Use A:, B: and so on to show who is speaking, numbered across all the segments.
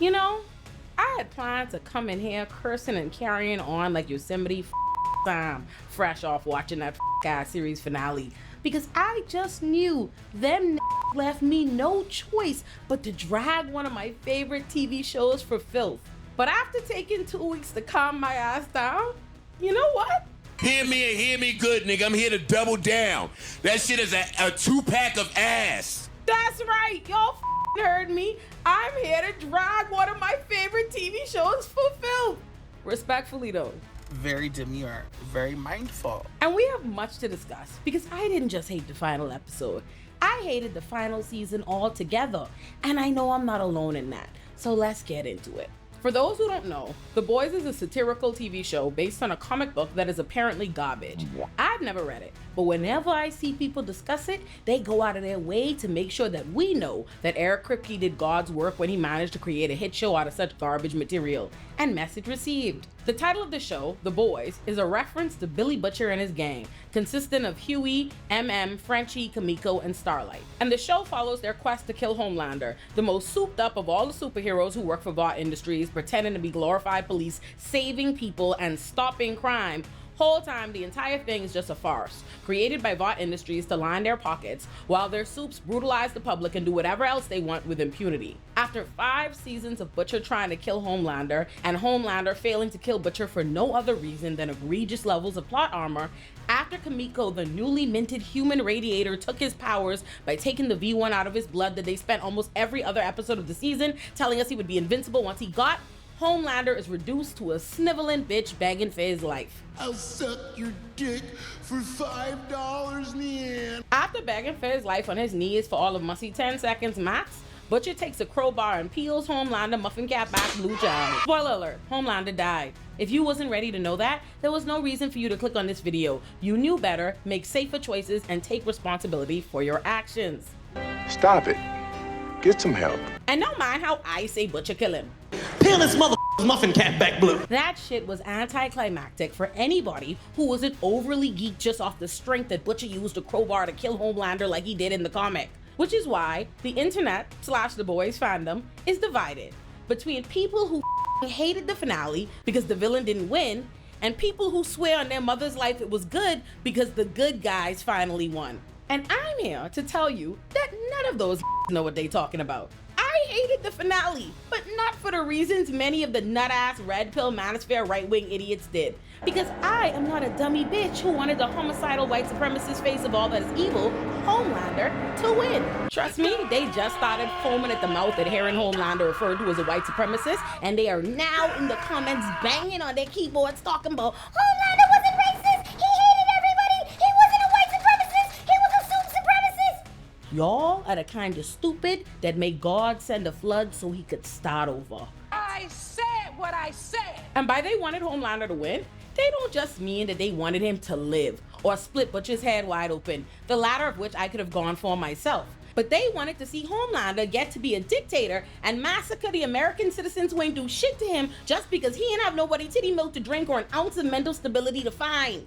A: You know, I had planned to come in here cursing and carrying on like Yosemite time, fresh off watching that ass series finale, because I just knew them left me no choice but to drag one of my favorite TV shows for filth. But after taking 2 weeks to calm my ass down, you know what?
B: Hear me and hear me good, nigga. I'm here to double down. That shit is a 2-pack of ass.
A: That's right, y'all heard me. I'm here to drag one of my favorite TV shows for filth. Respectfully though.
C: Very demure, very mindful.
A: And we have much to discuss because I didn't just hate the final episode. I hated the final season altogether, and I know I'm not alone in that. So let's get into it. For those who don't know, The Boys is a satirical TV show based on a comic book that is apparently garbage. I've never read it, but whenever I see people discuss it, they go out of their way to make sure that we know that Eric Kripke did God's work when he managed to create a hit show out of such garbage material. And message received. The title of the show, The Boys, is a reference to Billy Butcher and his gang, consisting of Hughie, Frenchie, Kimiko, and Starlight. And the show follows their quest to kill Homelander, the most souped up of all the superheroes who work for Vought Industries, pretending to be glorified police, saving people and stopping crime. Whole time, the entire thing is just a farce, created by Vought Industries to line their pockets, while their soups brutalize the public and do whatever else they want with impunity. After 5 seasons of Butcher trying to kill Homelander, and Homelander failing to kill Butcher for no other reason than egregious levels of plot armor, after Kimiko, the newly minted human radiator, took his powers by taking the V1 out of his blood that they spent almost every other episode of the season telling us he would be invincible once he got, Homelander is reduced to a sniveling bitch begging for his life.
D: I'll suck your dick for $5 in the end.
A: After begging for his life on his knees for all of musty 10 seconds max, Butcher takes a crowbar and peels Homelander muffin cap back blue child. Spoiler alert, Homelander died. If you wasn't ready to know that, there was no reason for you to click on this video. You knew better, make safer choices, and take responsibility for your actions.
E: Stop it. Get some help.
A: And don't mind how I say Butcher kill him.
F: Peel this muffin cap back blue.
A: That shit was anticlimactic for anybody who wasn't overly geeked just off the strength that Butcher used a crowbar to kill Homelander like he did in the comic. Which is why the internet / The Boys fandom is divided between people who hated the finale because the villain didn't win, and people who swear on their mother's life it was good because the good guys finally won. And I'm here to tell you that none of those know what they talking about. I hated the finale, but not for the reasons many of the nut-ass red pill manosphere right-wing idiots did. Because I am not a dummy bitch who wanted the homicidal white supremacist face of all that is evil, Homelander, to win. Trust me, they just started foaming at the mouth at hearing Homelander referred to as a white supremacist, and they are now in the comments banging on their keyboards talking about Homelander wasn't racist, he hated everybody, he wasn't a white supremacist, he was a soup supremacist. Y'all are the kind of stupid that made God send a flood so he could start over.
G: I said what I said.
A: And by they wanted Homelander to win, they don't just mean that they wanted him to live or split Butcher's head wide open, the latter of which I could have gone for myself. But they wanted to see Homelander get to be a dictator and massacre the American citizens who ain't do shit to him just because he ain't have nobody titty milk to drink or an ounce of mental stability to find.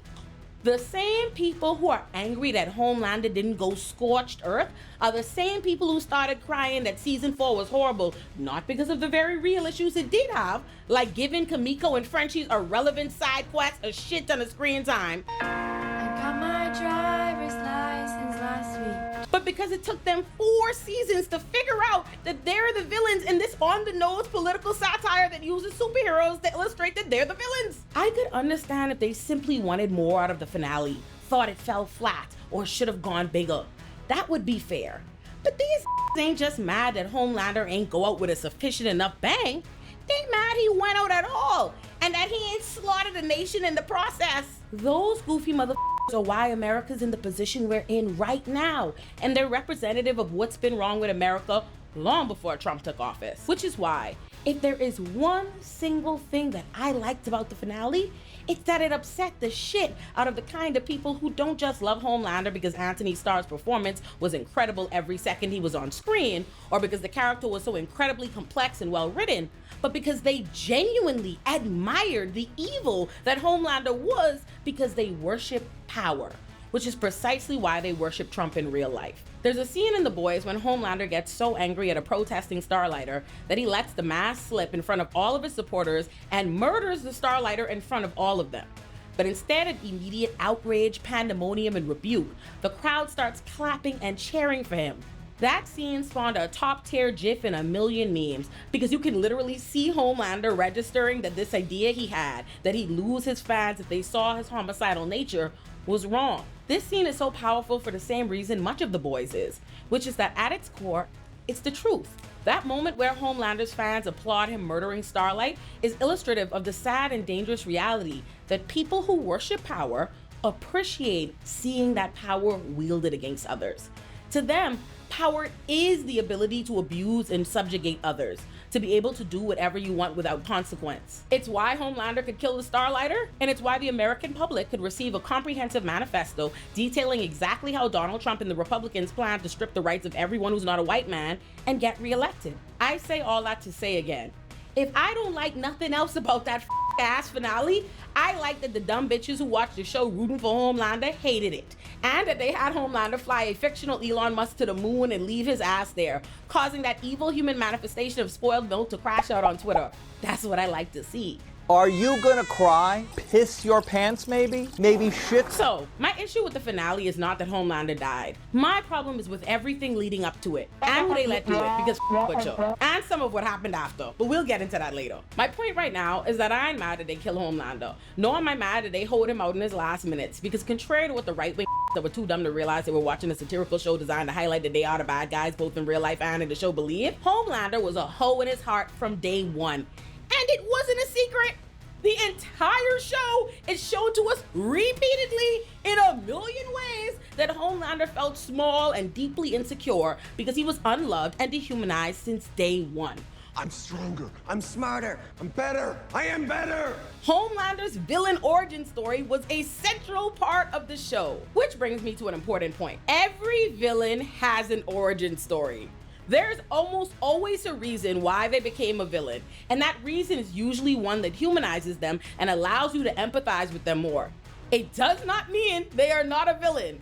A: The same people who are angry that Homelander didn't go scorched earth are the same people who started crying that season 4 was horrible, not because of the very real issues it did have, like giving Kimiko and Frenchie's irrelevant side quests a shit ton of screen time.
H: I got my driver's license last week.
A: But because it took them 4 seasons to figure out that they're the villains in this on-the-nose political satire that uses superheroes to illustrate that they're the villains. I could understand if they simply wanted more out of the finale, thought it fell flat, or should have gone bigger. That would be fair. But these ain't just mad that Homelander ain't go out with a sufficient enough bang. They mad he went out at all, and that he ain't slaughtered a nation in the process. Those goofy motherfuckers are why America's in the position we're in right now, and they're representative of what's been wrong with America long before Trump took office. Which is why, if there is one single thing that I liked about the finale, it's that it upset the shit out of the kind of people who don't just love Homelander because Anthony Starr's performance was incredible every second he was on screen, or because the character was so incredibly complex and well written, but because they genuinely admired the evil that Homelander was because they worship power. which is precisely why they worship Trump in real life. There's a scene in The Boys when Homelander gets so angry at a protesting Starlighter that he lets the mask slip in front of all of his supporters and murders the Starlighter in front of all of them. But instead of immediate outrage, pandemonium, and rebuke, the crowd starts clapping and cheering for him. That scene spawned a top-tier gif and a million memes, because you can literally see Homelander registering that this idea he had, that he'd lose his fans if they saw his homicidal nature, was wrong. This scene is so powerful for the same reason much of The Boys is, which is that at its core, it's the truth. That moment where Homelander's fans applaud him murdering Starlight is illustrative of the sad and dangerous reality that people who worship power appreciate seeing that power wielded against others. To them, power is the ability to abuse and subjugate others, to be able to do whatever you want without consequence. It's why Homelander could kill the Starlighter, and it's why the American public could receive a comprehensive manifesto detailing exactly how Donald Trump and the Republicans plan to strip the rights of everyone who's not a white man and get reelected. I say all that to say again, if I don't like nothing else about that ass finale, I like that the dumb bitches who watched the show rooting for Homelander hated it, and that they had Homelander fly a fictional Elon Musk to the moon and leave his ass there, causing that evil human manifestation of spoiled milk to crash out on Twitter. That's what I like to see.
I: Are you gonna cry? Piss your pants maybe? Maybe shit?
A: So, my issue with the finale is not that Homelander died. My problem is with everything leading up to it, and who they let do it, because Butcher, and some of what happened after, but we'll get into that later. My point right now is that I ain't mad that they kill Homelander, nor am I mad that they hold him out in his last minutes, because contrary to what the right-wing that were too dumb to realize they were watching a satirical show designed to highlight that they are the bad guys both in real life and in the show believe, Homelander was a hoe in his heart from day one. And it wasn't a secret. The entire show is shown to us repeatedly in a million ways that Homelander felt small and deeply insecure because he was unloved and dehumanized since day one.
D: I'm stronger. I'm smarter. I'm better. I am better.
A: Homelander's villain origin story was a central part of the show, which brings me to an important point. Every villain has an origin story. There's almost always a reason why they became a villain, and that reason is usually one that humanizes them and allows you to empathize with them more. It does not mean they are not a villain.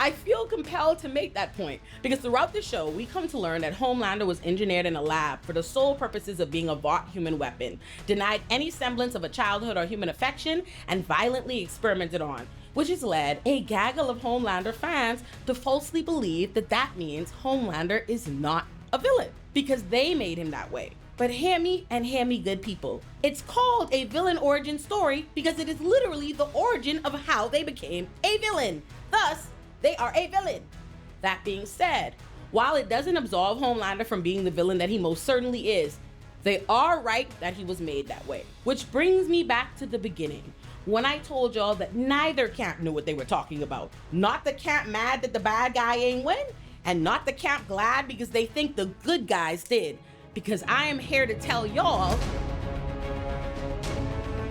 A: I feel compelled to make that point because throughout the show, we come to learn that Homelander was engineered in a lab for the sole purposes of being a Vought human weapon, denied any semblance of a childhood or human affection, and violently experimented on, which has led a gaggle of Homelander fans to falsely believe that that means Homelander is not a villain because they made him that way. But hear me and hear me, good people. It's called a villain origin story because it is literally the origin of how they became a villain. Thus, they are a villain. That being said, while it doesn't absolve Homelander from being the villain that he most certainly is, they are right that he was made that way. Which brings me back to the beginning, when I told y'all that neither camp knew what they were talking about. Not the camp mad that the bad guy ain't win, and not the camp glad because they think the good guys did. Because I am here to tell y'all,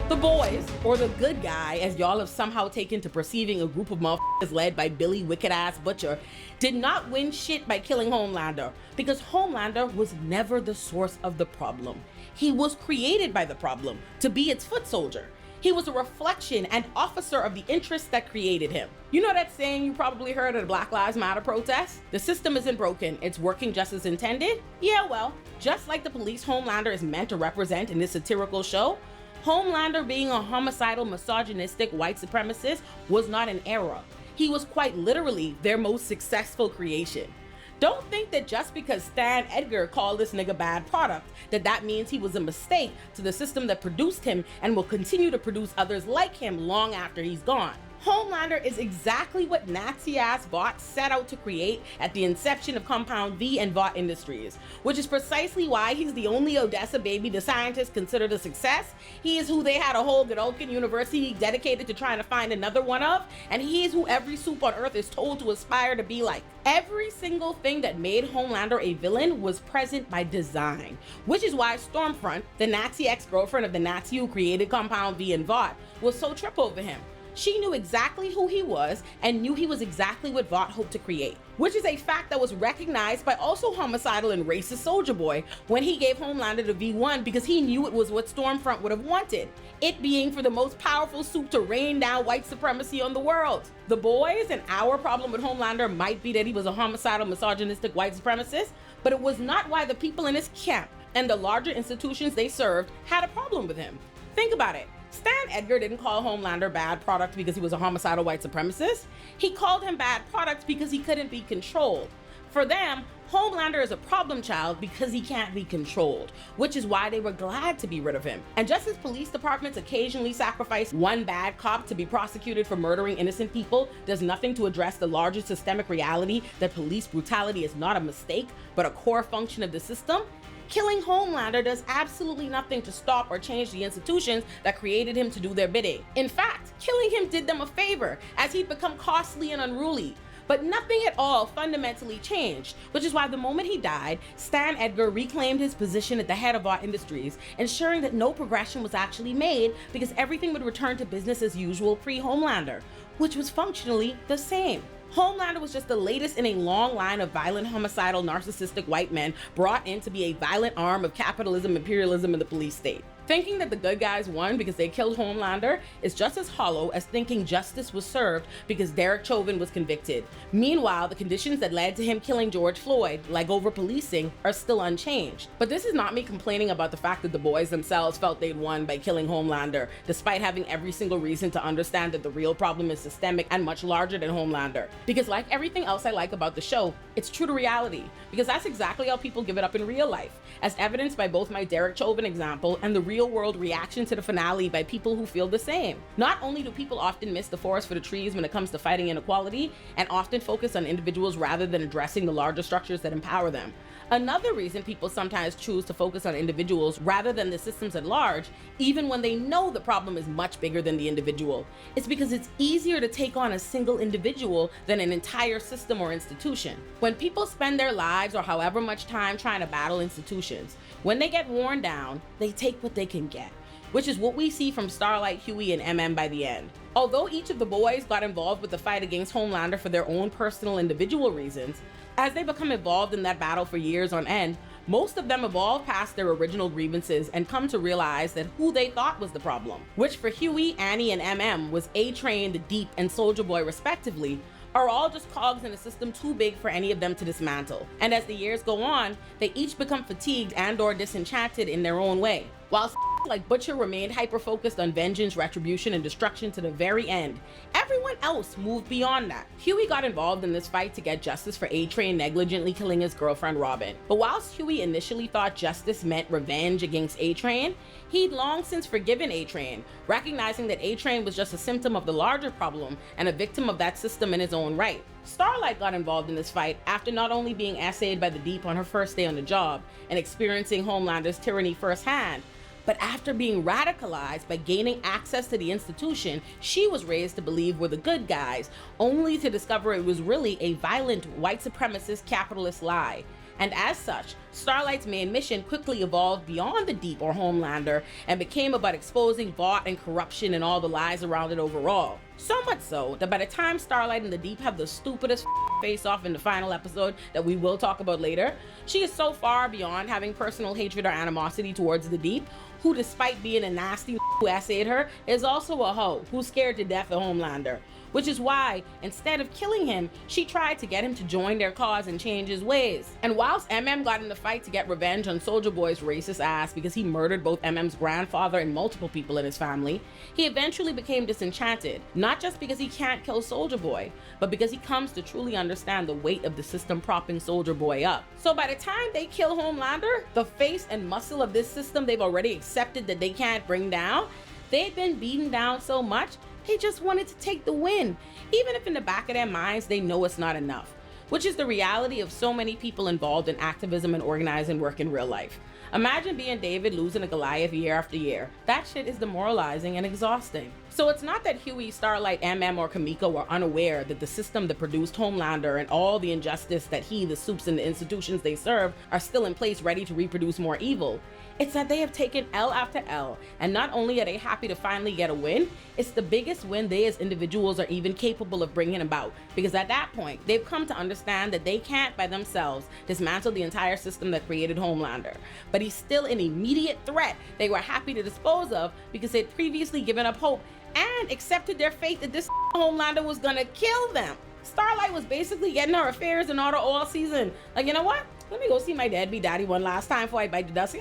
A: the boys, or the good guy, as y'all have somehow taken to perceiving a group of motherfuckers led by Billy wicked-ass Butcher, did not win shit by killing Homelander, because Homelander was never the source of the problem. He was created by the problem to be its foot soldier. He was a reflection and officer of the interests that created him. You know that saying you probably heard at a Black Lives Matter protest? The system isn't broken, it's working just as intended? Yeah, well, just like the police Homelander is meant to represent in this satirical show, Homelander being a homicidal, misogynistic white supremacist was not an error. He was quite literally their most successful creation. Don't think that just because Stan Edgar called this nigga bad product, that means he was a mistake to the system that produced him and will continue to produce others like him long after he's gone. Homelander is exactly what Nazi-ass Vought set out to create at the inception of Compound V and Vought Industries, which is precisely why he's the only Odessa baby the scientists considered a success. He is who they had a whole Godolphin University dedicated to trying to find another one of, and he is who every soup on earth is told to aspire to be like. Every single thing that made Homelander a villain was present by design, which is why Stormfront, the Nazi ex-girlfriend of the Nazi who created Compound V and Vought, was so trip over him. She knew exactly who he was and knew he was exactly what Vought hoped to create, which is a fact that was recognized by also homicidal and racist Soulja Boy when he gave Homelander the V1 because he knew it was what Stormfront would have wanted, it being for the most powerful suit to rain down white supremacy on the world. The boys and our problem with Homelander might be that he was a homicidal, misogynistic white supremacist, but it was not why the people in his camp and the larger institutions they served had a problem with him. Think about it. Stan Edgar didn't call Homelander bad product because he was a homicidal white supremacist. He called him bad product because he couldn't be controlled. For them, Homelander is a problem child because he can't be controlled, which is why they were glad to be rid of him. And just as police departments occasionally sacrifice one bad cop to be prosecuted for murdering innocent people does nothing to address the larger systemic reality that police brutality is not a mistake, but a core function of the system, killing Homelander does absolutely nothing to stop or change the institutions that created him to do their bidding. In fact, killing him did them a favor, as he'd become costly and unruly. But nothing at all fundamentally changed, which is why the moment he died, Stan Edgar reclaimed his position at the head of Vought Industries, ensuring that no progression was actually made because everything would return to business as usual pre-Homelander, which was functionally the same. Homelander was just the latest in a long line of violent, homicidal, narcissistic white men brought in to be a violent arm of capitalism, imperialism, and the police state. Thinking that the good guys won because they killed Homelander is just as hollow as thinking justice was served because Derek Chauvin was convicted. Meanwhile, the conditions that led to him killing George Floyd, like over-policing, are still unchanged. But this is not me complaining about the fact that the boys themselves felt they'd won by killing Homelander, despite having every single reason to understand that the real problem is systemic and much larger than Homelander. Because like everything else I like about the show, it's true to reality, because that's exactly how people give it up in real life, as evidenced by both my Derek Chauvin example and the real-world reaction to the finale by people who feel the same. Not only do people often miss the forest for the trees when it comes to fighting inequality, and often focus on individuals rather than addressing the larger structures that empower them. Another reason people sometimes choose to focus on individuals rather than the systems at large, even when they know the problem is much bigger than the individual, is because it's easier to take on a single individual than an entire system or institution. When people spend their lives or however much time trying to battle institutions, when they get worn down, they take what they can get, which is what we see from Starlight Hughie and MM by the end. Although each of the boys got involved with the fight against Homelander for their own personal individual reasons, as they become involved in that battle for years on end, most of them evolve past their original grievances and come to realize that who they thought was the problem, which for Hughie, Annie, and MM was A-Train, The Deep, and Soulja Boy respectively, are all just cogs in a system too big for any of them to dismantle. And as the years go on, they each become fatigued and or disenchanted in their own way. While like Butcher remained hyper-focused on vengeance, retribution, and destruction to the very end, everyone else moved beyond that. Hughie got involved in this fight to get justice for A-Train negligently killing his girlfriend Robin. But whilst Hughie initially thought justice meant revenge against A-Train, he'd long since forgiven A-Train, recognizing that A-Train was just a symptom of the larger problem and a victim of that system in his own right. Starlight got involved in this fight after not only being essayed by the Deep on her first day on the job and experiencing Homelander's tyranny firsthand, but after being radicalized by gaining access to the institution she was raised to believe were the good guys, only to discover it was really a violent white supremacist capitalist lie. And as such, Starlight's main mission quickly evolved beyond the Deep or Homelander and became about exposing Vought and corruption and all the lies around it overall. So much so that by the time Starlight and the Deep have the stupidest face-off in the final episode that we will talk about later, she is so far beyond having personal hatred or animosity towards the Deep, who despite being a nasty who essayed her, is also a hoe who's scared to death of Homelander. Which is why, instead of killing him, she tried to get him to join their cause and change his ways. And whilst MM got in the fight to get revenge on Soulja Boy's racist ass because he murdered both MM's grandfather and multiple people in his family, he eventually became disenchanted, not just because he can't kill Soulja Boy, but because he comes to truly understand the weight of the system propping Soulja Boy up. So by the time they kill Homelander, the face and muscle of this system they've already accepted that they can't bring down, they'd been beaten down so much they just wanted to take the win, even if in the back of their minds they know it's not enough, which is the reality of so many people involved in activism and organizing work in real life. Imagine being David losing to Goliath year after year. That shit is demoralizing and exhausting. So it's not that Hughie, Starlight, or Kimiko were unaware that the system that produced Homelander and all the injustice that the Supes and the institutions they serve are still in place ready to reproduce more evil. It's that they have taken L after L, and not only are they happy to finally get a win, it's the biggest win they as individuals are even capable of bringing about, because at that point, they've come to understand that they can't by themselves dismantle the entire system that created Homelander. But he's still an immediate threat they were happy to dispose of because they'd previously given up hope and accepted their fate that this Homelander was gonna kill them. Starlight was basically getting her affairs in order all season. Like, you know what? Let me go see my deadbeat daddy one last time before I bite the dust,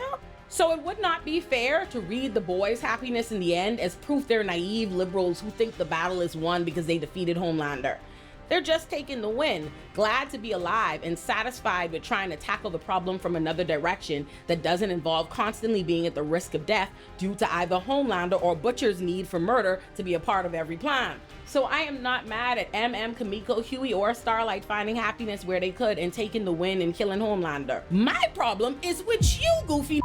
A: So it would not be fair to read the boys' happiness in the end as proof they're naive liberals who think the battle is won because they defeated Homelander. They're just taking the win, glad to be alive and satisfied with trying to tackle the problem from another direction that doesn't involve constantly being at the risk of death due to either Homelander or Butcher's need for murder to be a part of every plan. So I am not mad at Kimiko, Hughie, or Starlight finding happiness where they could and taking the win and killing Homelander. My problem is with you, goofy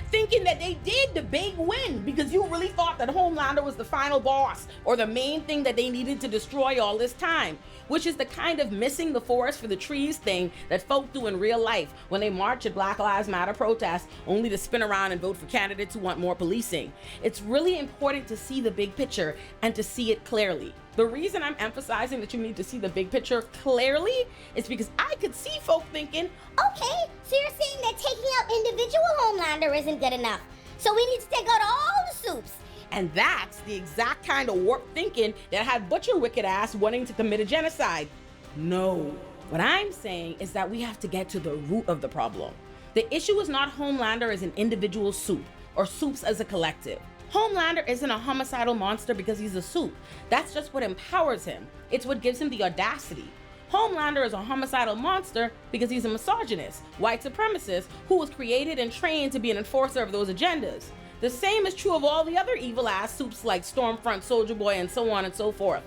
A: thinking that they did the big win because you really thought that Homelander was the final boss or the main thing that they needed to destroy all this time, which is the kind of missing the forest for the trees thing that folk do in real life when they march at Black Lives Matter protests only to spin around and vote for candidates who want more policing. It's really important to see the big picture and to see it clearly. The reason I'm emphasizing that you need to see the big picture clearly is because I could see folk thinking,
J: okay, so you're saying that taking out individual Homelander isn't good enough, so we need to take out all the Supes.
A: And that's the exact kind of warped thinking that had Butcher wicked ass wanting to commit a genocide. No. What I'm saying is that we have to get to the root of the problem. The issue is not Homelander as an individual Supe or Supes as a collective. Homelander isn't a homicidal monster because he's a Supe. That's just what empowers him. It's what gives him the audacity. Homelander is a homicidal monster because he's a misogynist, white supremacist who was created and trained to be an enforcer of those agendas. The same is true of all the other evil-ass Supes like Stormfront, Soldier Boy, and so on and so forth.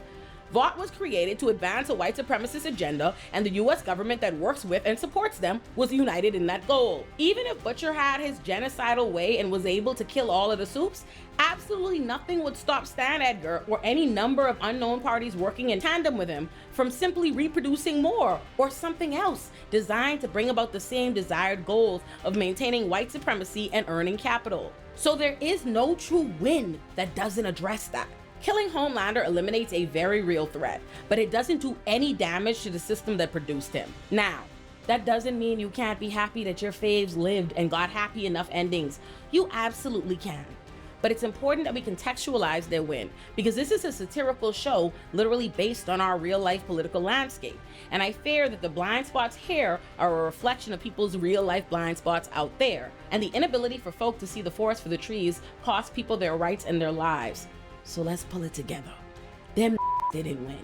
A: Vought was created to advance a white supremacist agenda, and the US government that works with and supports them was united in that goal. Even if Butcher had his genocidal way and was able to kill all of the Supes, absolutely nothing would stop Stan Edgar or any number of unknown parties working in tandem with him from simply reproducing more or something else designed to bring about the same desired goals of maintaining white supremacy and earning capital. So there is no true win that doesn't address that. Killing Homelander eliminates a very real threat, but it doesn't do any damage to the system that produced him. Now, that doesn't mean you can't be happy that your faves lived and got happy enough endings. You absolutely can. But it's important that we contextualize their win, because this is a satirical show literally based on our real-life political landscape. And I fear that the blind spots here are a reflection of people's real-life blind spots out there. And the inability for folk to see the forest for the trees costs people their rights and their lives. So let's pull it together. Them didn't win.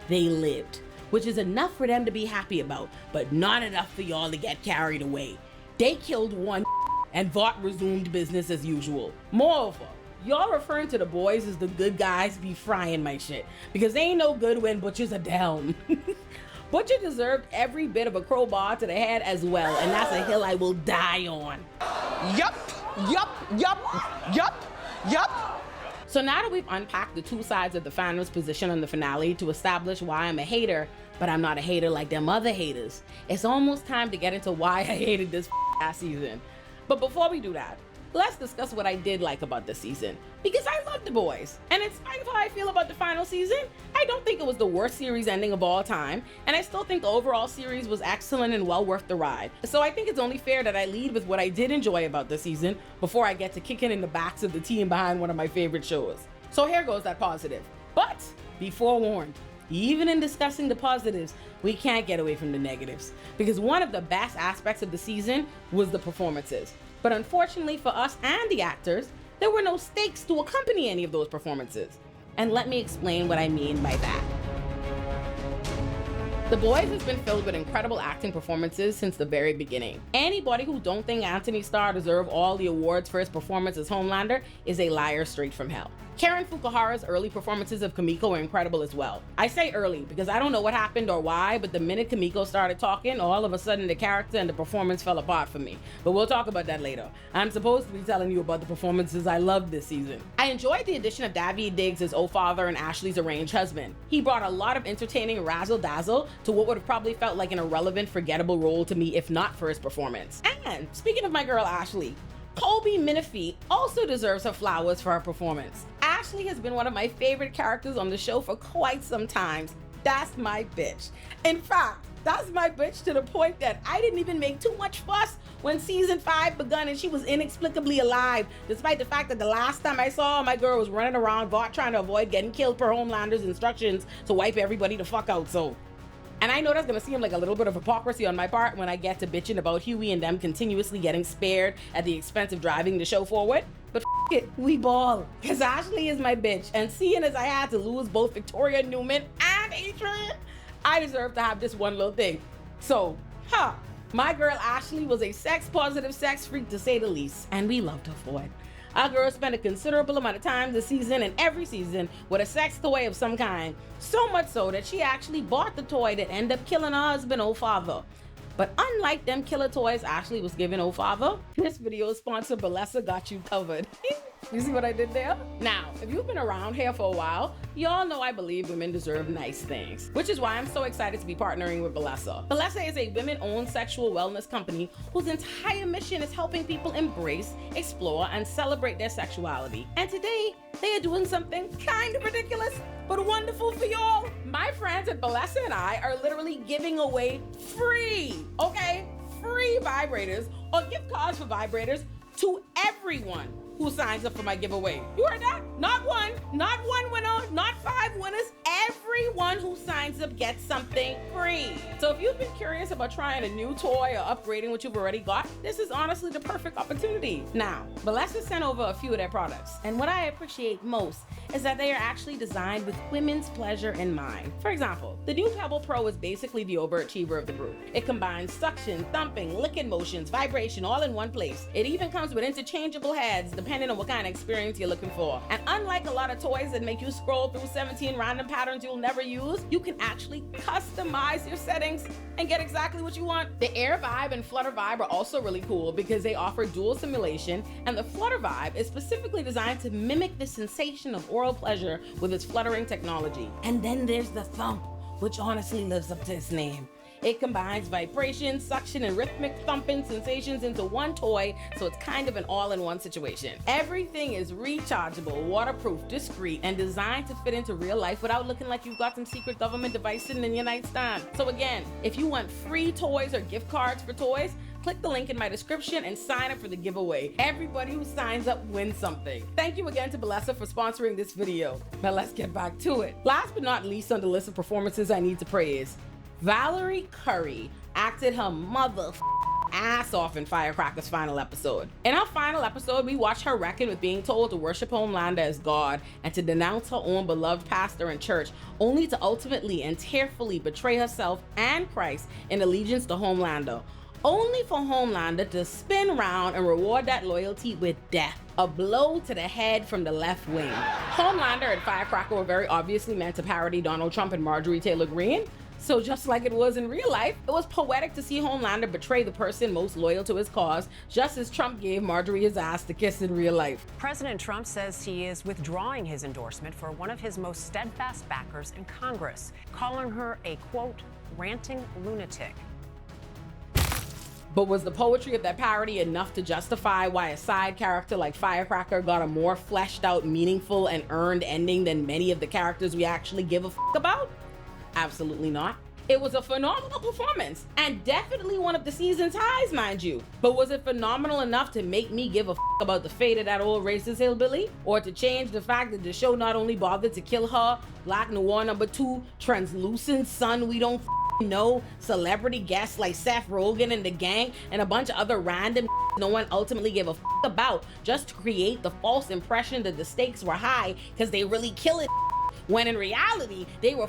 A: They lived, which is enough for them to be happy about, but not enough for y'all to get carried away. They killed one and Vought resumed business as usual. Moreover, y'all referring to the boys as the good guys be frying my shit, because they ain't no good when Butcher's a down. Butcher deserved every bit of a crowbar to the head as well, and that's a hill I will die on.
C: Yup.
A: So now that we've unpacked the two sides of the fandom's position on the finale to establish why I'm a hater, but I'm not a hater like them other haters, it's almost time to get into why I hated this last season. But before we do that, let's discuss what I did like about this season, because I love the boys. And in spite of how I feel about the final season, I don't think it was the worst series ending of all time, and I still think the overall series was excellent and well worth the ride. So I think it's only fair that I lead with what I did enjoy about this season before I get to kicking in the backs of the team behind one of my favorite shows. So here goes that positive. But be forewarned, even in discussing the positives, we can't get away from the negatives, because one of the best aspects of the season was the performances. But unfortunately for us and the actors, there were no stakes to accompany any of those performances. And let me explain what I mean by that. The Boys has been filled with incredible acting performances since the very beginning. Anybody who don't think Anthony Starr deserves all the awards for his performance as Homelander is a liar straight from hell. Karen Fukuhara's early performances of Kimiko are incredible as well. I say early because I don't know what happened or why, but the minute Kimiko started talking, all of a sudden the character and the performance fell apart for me. But we'll talk about that later. I'm supposed to be telling you about the performances I loved this season. I enjoyed the addition of Daveed Diggs as O-Father and Ashley's arranged husband. He brought a lot of entertaining razzle-dazzle to what would have probably felt like an irrelevant, forgettable role to me if not for his performance. And speaking of my girl Ashley, Colby Minifee also deserves her flowers for her performance. Ashley has been one of my favorite characters on the show for quite some time. That's my bitch. In fact, that's my bitch to the point that I didn't even make too much fuss when season 5 begun and she was inexplicably alive, despite the fact that the last time I saw her, my girl was running around Vought trying to avoid getting killed per Homelander's instructions to wipe everybody the fuck out. And I know that's gonna seem like a little bit of hypocrisy on my part when I get to bitching about Hughie and them continuously getting spared at the expense of driving the show forward. But f it, we ball. Cause Ashley is my bitch. And seeing as I had to lose both Victoria Newman and Adrian, I deserve to have this one little thing. My girl Ashley was a sex-positive sex freak to say the least, and we loved her for it. Our girl spent a considerable amount of time this season and every season with a sex toy of some kind. So much so that she actually bought the toy that ended up killing her husband, O-Father. But unlike them killer toys Ashley was giving O-Father, this video sponsor Balessa got you covered. You see what I did there? Now, if you've been around here for a while, y'all know I believe women deserve nice things, which is why I'm so excited to be partnering with Balessa. Balessa is a women-owned sexual wellness company whose entire mission is helping people embrace, explore, and celebrate their sexuality. And today, they are doing something kind of ridiculous, but wonderful for y'all. My friends at Balessa and I are literally giving away free vibrators or gift cards for vibrators to everyone who signs up for my giveaway. You heard that? Not one winner, not 5 winners. Everyone who signs up gets something free. So if you've been curious about trying a new toy or upgrading what you've already got, this is honestly the perfect opportunity. Now, Balessa sent over a few of their products, and what I appreciate most is that they are actually designed with women's pleasure in mind. For example, the new Pebble Pro is basically the overachiever of the group. It combines suction, thumping, licking motions, vibration all in one place. It even comes with interchangeable heads depending on what kind of experience you're looking for. And unlike a lot of toys that make you scroll through 17 random patterns you'll never use, you can actually customize your settings and get exactly what you want. The Air Vibe and Flutter Vibe are also really cool because they offer dual simulation, and the Flutter Vibe is specifically designed to mimic the sensation of oral pleasure with its fluttering technology. And then there's the Thump, which honestly lives up to its name. It combines vibration, suction, and rhythmic thumping sensations into one toy, so it's kind of an all-in-one situation. Everything is rechargeable, waterproof, discreet, and designed to fit into real life without looking like you've got some secret government device sitting in your nightstand. So again, if you want free toys or gift cards for toys, click the link in my description and sign up for the giveaway. Everybody who signs up wins something. Thank you again to Balessa for sponsoring this video. Now let's get back to it. Last but not least on the list of performances I need to praise, Valerie Curry acted her mother ass off in Firecracker's final episode. In her final episode, we watched her reckon with being told to worship Homelander as God and to denounce her own beloved pastor and church, only to ultimately and tearfully betray herself and Christ in allegiance to Homelander, only for Homelander to spin round and reward that loyalty with death. A blow to the head from the left wing. Homelander and Firecracker were very obviously meant to parody Donald Trump and Marjorie Taylor Greene. So just like it was in real life, it was poetic to see Homelander betray the person most loyal to his cause, just as Trump gave Marjorie his ass to kiss in real life.
K: President Trump says he is withdrawing his endorsement for one of his most steadfast backers in Congress, calling her a, quote, ranting lunatic.
A: But was the poetry of that parody enough to justify why a side character like Firecracker got a more fleshed out, meaningful, and earned ending than many of the characters we actually give a fuck about? Absolutely not. It was a phenomenal performance, and definitely one of the season's highs, mind you. But was it phenomenal enough to make me give a fuck about the fate of that old racist hillbilly? Or to change the fact that the show not only bothered to kill her, Black Noir #2, translucent son we don't know, celebrity guests like Seth Rogen and the gang, and a bunch of other random no one ultimately gave a about, just to create the false impression that the stakes were high because they really kill it when in reality, they were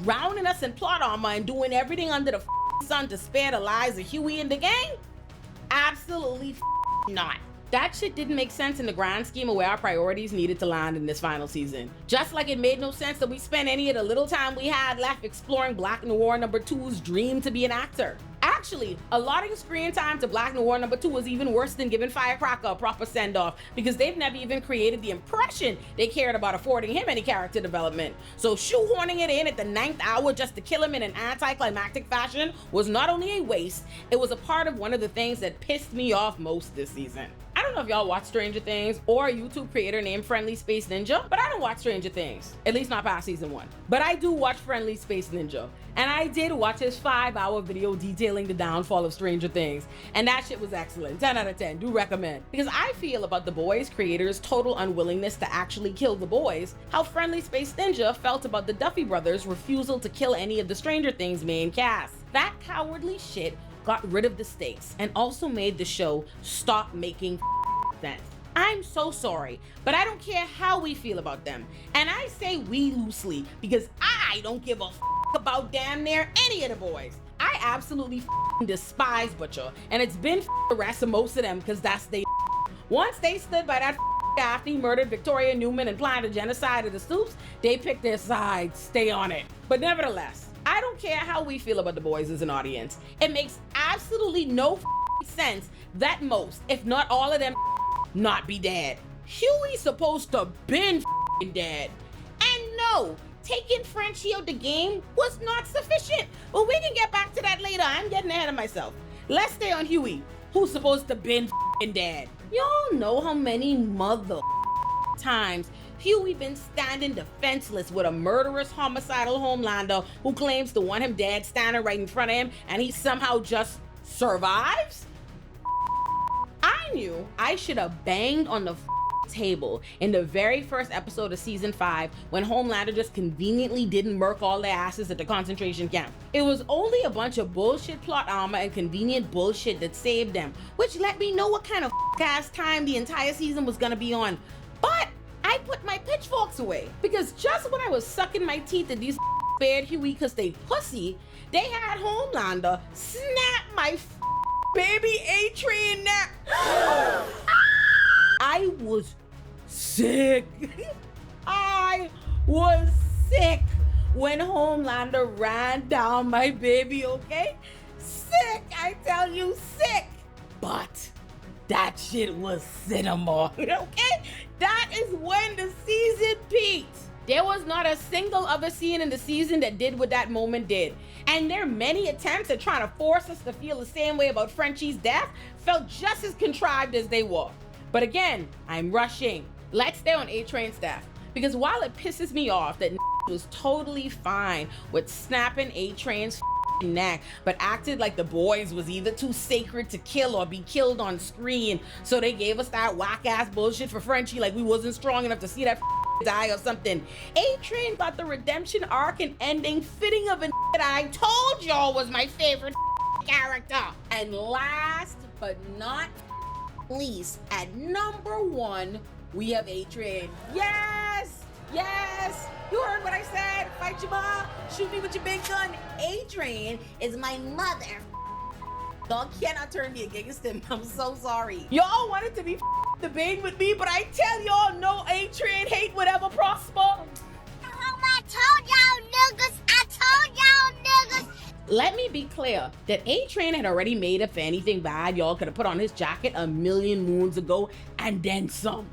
A: drowning us in plot armor and doing everything under the sun to spare the lives of Hughie and the gang? Absolutely not. That shit didn't make sense in the grand scheme of where our priorities needed to land in this final season. Just like it made no sense that we spent any of the little time we had left exploring Black Noir number 2's dream to be an actor. Actually, allotting screen time to Black Noir number 2 was even worse than giving Firecracker a proper send-off, because they've never even created the impression they cared about affording him any character development. So shoehorning it in at the 9th hour just to kill him in an anticlimactic fashion was not only a waste, it was a part of one of the things that pissed me off most this season. I don't know if y'all watch Stranger Things or a YouTube creator named Friendly Space Ninja, but I don't watch Stranger Things, at least not past season 1. But I do watch Friendly Space Ninja, and I did watch his 5-hour video detailing the downfall of Stranger Things, and that shit was excellent. 10 out of 10, do recommend. Because I feel about The Boys creators' total unwillingness to actually kill the boys, how Friendly Space Ninja felt about the Duffy brothers' refusal to kill any of the Stranger Things main cast. That cowardly shit got rid of the stakes and also made the show stop making sense. I'm so sorry, but I don't care how we feel about them. And I say we loosely because I don't give a about damn near any of the boys. I absolutely despise Butcher, and it's been the rest of most of them because that's they. Once they stood by that after he murdered Victoria Newman and planned a genocide of the Stoops, they picked their side, stay on it. But nevertheless, I don't care how we feel about the boys as an audience. It makes absolutely no sense that most, if not all of them, not be dead. Hughie's supposed to been dead. And no, taking Frenchie out the game was not sufficient. But we can get back to that later. I'm getting ahead of myself. Let's stay on Hughie, who's supposed to been dead. Y'all know how many mother times Hughie been standing defenseless with a murderous homicidal Homelander who claims to want him dead standing right in front of him, and he somehow just survives? I knew I should have banged on the table in the very first episode of season 5 when Homelander just conveniently didn't murk all their asses at the concentration camp. It was only a bunch of bullshit plot armor and convenient bullshit that saved them, which let me know what kind of ass time the entire season was gonna be on. But I put my pitchforks away because just when I was sucking my teeth at these spared Hughie because they pussy, they had Homelander snap my baby A-Train nap. I was sick. I was sick when Homelander ran down my baby, okay? Sick, I tell you, sick. But that shit was cinema, okay? That is when the season peaked. There was not a single other scene in the season that did what that moment did. And their many attempts at trying to force us to feel the same way about Frenchie's death felt just as contrived as they were. But again, I'm rushing. Let's stay on A-Train's death. Because while it pisses me off that was totally fine with snapping A-Train's neck, but acted like the boys was either too sacred to kill or be killed on screen, so they gave us that whack-ass bullshit for Frenchie like we wasn't strong enough to see that die or something. A-Train got the redemption arc and ending fitting of a that I told y'all was my favorite character. And last but not least, at number 1, we have A-Train. Yes! Yes! You heard what I said. Fight your mom. Shoot me with your big gun. A-Train is my mother. Y'all cannot turn me against him. I'm so sorry. Y'all wanted to be debating with me, but I tell y'all, no A-Train hate would ever prosper.
J: I told y'all niggas. I told y'all niggas.
A: Let me be clear that A-Train had already made up for anything bad y'all could have put on his jacket a million moons ago and then some.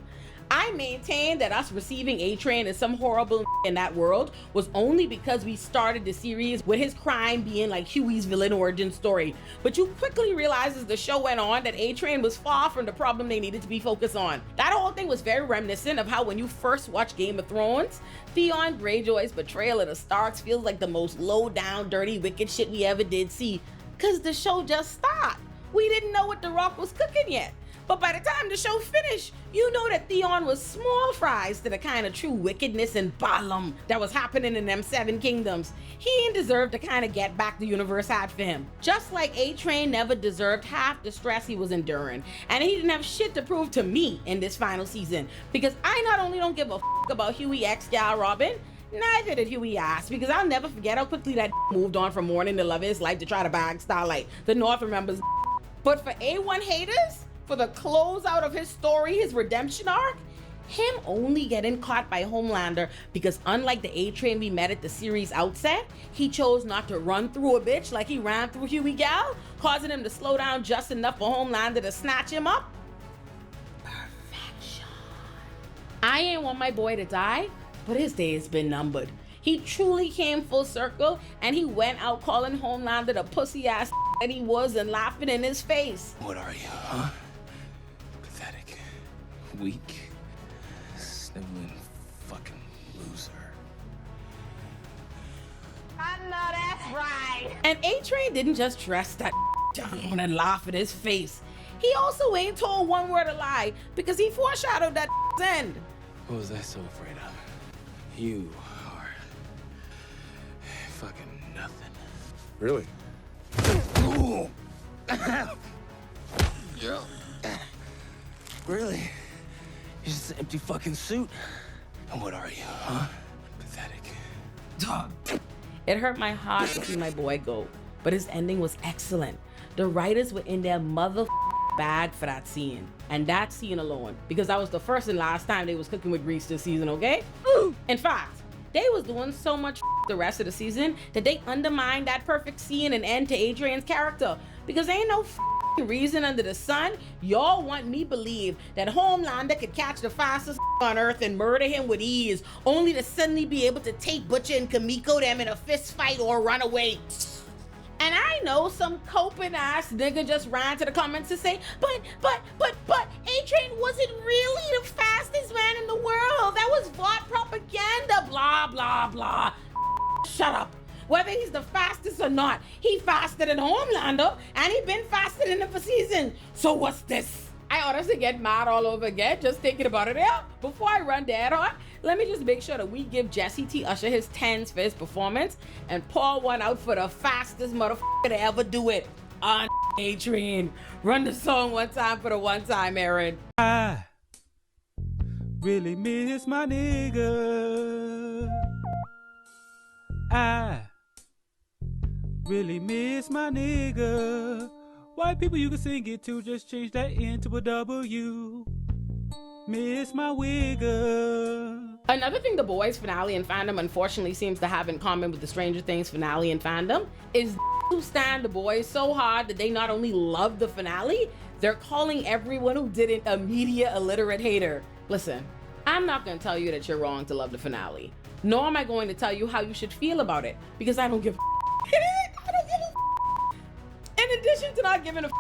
A: I maintain that us receiving A-Train as some horrible in that world was only because we started the series with his crime being like Hughie's villain origin story. But you quickly realize as the show went on that A-Train was far from the problem they needed to be focused on. That whole thing was very reminiscent of how when you first watch Game of Thrones, Theon Greyjoy's betrayal of the Starks feels like the most low-down, dirty, wicked shit we ever did see. Cause the show just stopped. We didn't know what The Rock was cooking yet. But by the time the show finished, you know that Theon was small fries to the kind of true wickedness and bottom that was happening in them 7 kingdoms. He ain't deserved the kind of get back the universe had for him. Just like A-Train never deserved half the stress he was enduring. And he didn't have shit to prove to me in this final season. Because I not only don't give a about Hughie X Gal Robin, Neither did Hughie ass, because I'll never forget how quickly that moved on from mourning the love of his life to try to bag Starlight. The North remembers. But for A1 haters, for the closeout of his story, his redemption arc, him only getting caught by Homelander because unlike the A-Train we met at the series outset, he chose not to run through a bitch like he ran through Hughie Gal, causing him to slow down just enough for Homelander to snatch him up. Perfection. I ain't want my boy to die, but his day has been numbered. He truly came full circle, and he went out calling Homelander the pussy ass that he was and laughing in his face.
L: What are you, huh? Pathetic. Weak. Sniveling fucking loser.
G: I know that's right.
A: And A-Train didn't just dress that down and laugh in his face. He also ain't told one word of lie because he foreshadowed that end.
L: What was I so afraid of? You are fucking nothing.
E: Really?
L: Really? You're just an empty fucking suit. And what are you, huh? Pathetic.
A: Dog. It hurt my heart to see my boy go, but his ending was excellent. The writers were in their mother bag for that scene, and that scene alone, because that was the first and last time they was cooking with grease this season, okay? In fact, they was doing so much the rest of the season that they undermined that perfect scene and end to Adrian's character, because ain't no reason under the sun y'all want me believe that Homelander could catch the fastest on earth and murder him with ease, only to suddenly be able to take Butcher and Kimiko them in a fist fight or run away. And I know some coping ass nigga just ran to the comments to say, but A-Train wasn't really the fastest man in the world. That was Vought propaganda, blah, blah, blah. Shut up. Whether he's the fastest or not, he faster than Homelander, and he been faster than him for season. So what's this? I honestly get mad all over again just thinking about it. Yeah, before I run dead on, let me just make sure that we give Jesse T. Usher his 10s for his performance and pour one out for the fastest motherfucker to ever do it on A-Train. Run the song one time for the one time, Aaron.
M: I really miss my nigga. I really miss my nigga. White people you can sing it to, just change that N to a W. Miss my wigger.
A: Another thing the boys finale and fandom unfortunately seems to have in common with the Stranger Things finale and fandom is who stand the boys so hard that they not only love the finale, they're calling everyone who didn't a media illiterate hater. Listen, I'm not gonna tell you that you're wrong to love the finale, nor am I going to tell you how you should feel about it, because I don't give a I don't give a In addition to not giving a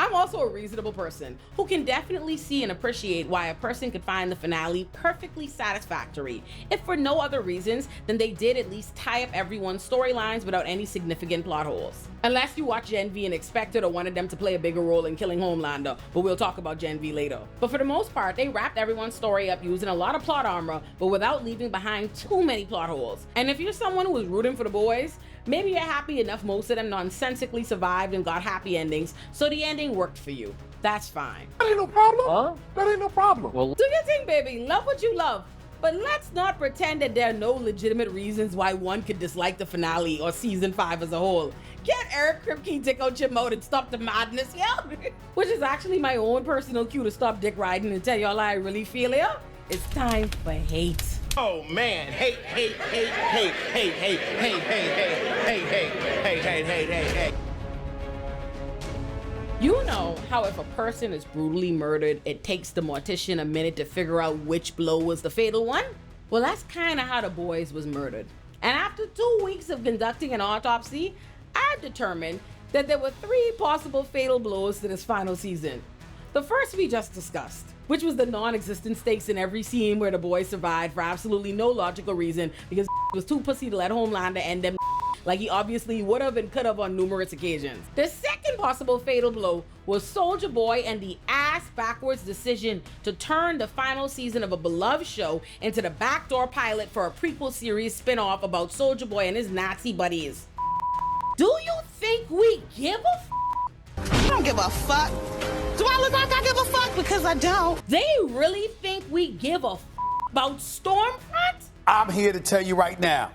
A: I'm also a reasonable person who can definitely see and appreciate why a person could find the finale perfectly satisfactory, if for no other reasons than they did at least tie up everyone's storylines without any significant plot holes. Unless you watch Gen V and expected or wanted them to play a bigger role in killing Homelander, but we'll talk about Gen V later. But for the most part, they wrapped everyone's story up using a lot of plot armor, but without leaving behind too many plot holes. And if you're someone who was rooting for the boys, maybe you're happy enough most of them nonsensically survived and got happy endings, so the ending worked for you. That's fine.
E: That ain't no problem. Huh? That ain't no problem.
A: Well, do your thing, baby. Love what you love. But let's not pretend that there are no legitimate reasons why one could dislike the finale or season 5 as a whole. Get Eric Kripke dick out your mouth and stop the madness, yeah? Which is actually my own personal cue to stop dick riding and tell y'all how I really feel, yeah? It's time for hate.
F: Oh man, hate.
A: You know how if a person is brutally murdered, it takes the mortician a minute to figure out which blow was the fatal one? Well, that's kind of how the boys was murdered. And after 2 weeks of conducting an autopsy, I've determined that there were 3 possible fatal blows to this final season. The first we just discussed, which was the non-existent stakes in every scene where the boys survived for absolutely no logical reason because was too pussy to let Homelander end them like he obviously would have and could have on numerous occasions. The second possible fatal blow was Soulja Boy and the ass-backwards decision to turn the final season of a beloved show into the Backdoor pilot for a prequel series spin-off about Soulja Boy and his Nazi buddies. Do you think we give a
N: I don't give a fuck. Do I look like I give a fuck? Because I don't.
A: They really think we give a about Stormfront?
D: I'm here to tell you right now,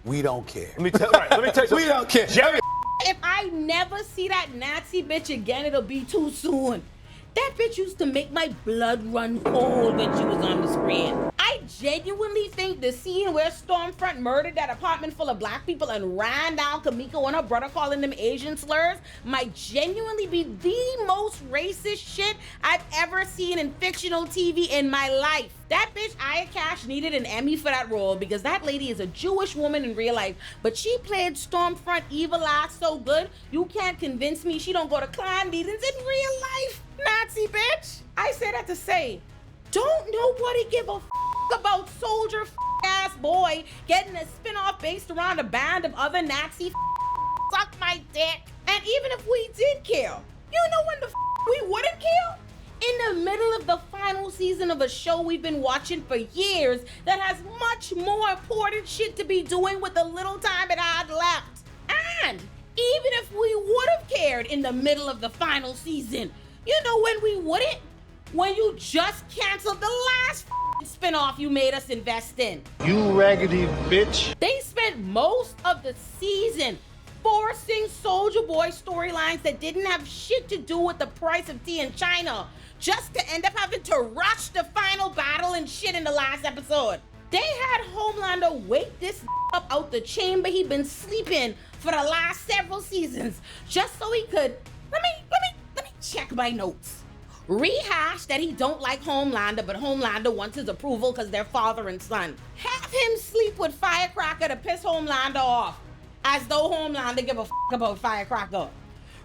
D: we don't care.
E: Let me tell you something.
D: We don't care.
E: Jerry.
A: If I never see that Nazi bitch again, it'll be too soon. That bitch used to make my blood run cold when she was on the screen. I genuinely think the scene where Stormfront murdered that apartment full of black people and ran down Kimiko and her brother calling them Asian slurs might genuinely be the most racist shit I've ever seen in fictional TV in my life. That bitch, Aya Cash, needed an Emmy for that role because that lady is a Jewish woman in real life, but she played Stormfront evil ass so good, you can't convince me she don't go to Klan meetings in real life. Nazi bitch. I say that to say, don't nobody give a about Soldier ass boy getting a spinoff based around a band of other Nazi suck my dick. And even if we did care, you know when the we wouldn't care? In the middle of the final season of a show we've been watching for years that has much more important shit to be doing with the little time it had left. And even if we would have cared in the middle of the final season, you know when we wouldn't? When you just canceled the last spinoff you made us invest in.
D: You raggedy bitch.
A: They spent most of the season forcing Soulja Boy storylines that didn't have shit to do with the price of tea in China, just to end up having to rush the final battle and shit in the last episode. They had Homelander wake this up out the chamber he'd been sleeping for the last several seasons, just so he could, let me check my notes. Rehash that he don't like Homelander, but Homelander wants his approval because they're father and son. Have him sleep with Firecracker to piss Homelander off, as though Homelander give a about Firecracker.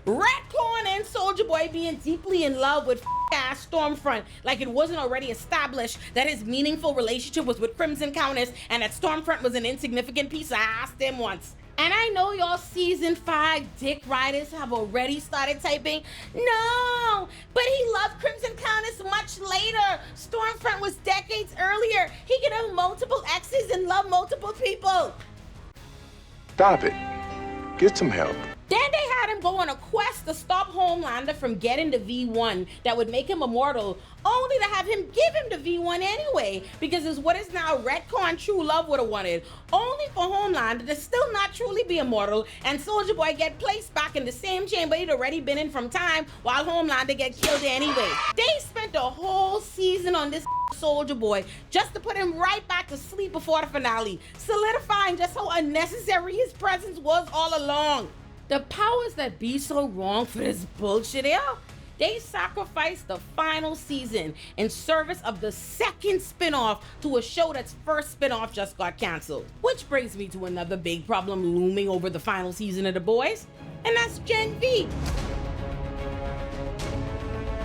A: Redcorn and Soulja Boy being deeply in love with ass Stormfront, like it wasn't already established that his meaningful relationship was with Crimson Countess and that Stormfront was an insignificant piece of ass them once. And I know y'all season 5 dick riders have already started typing, no, but he loved Crimson Countess much later. Stormfront was decades earlier. He could have multiple exes and love multiple people.
E: Stop it. Get some help.
A: Then they had him go on a quest to stop Homelander from getting the V1 that would make him immortal, only to have him give him the V1 anyway, because it's what is now retcon True Love would have wanted, only for Homelander to still not truly be immortal and Soulja Boy get placed back in the same chamber he'd already been in from time while Homelander get killed anyway. They spent a whole season on this Soulja Boy just to put him right back to sleep before the finale, solidifying just how unnecessary his presence was all along. The powers that be so wrong for this bullshit here, they sacrificed the final season in service of the second spinoff to a show that's first spinoff just got canceled. Which brings me to another big problem looming over the final season of The Boys, and that's Gen V.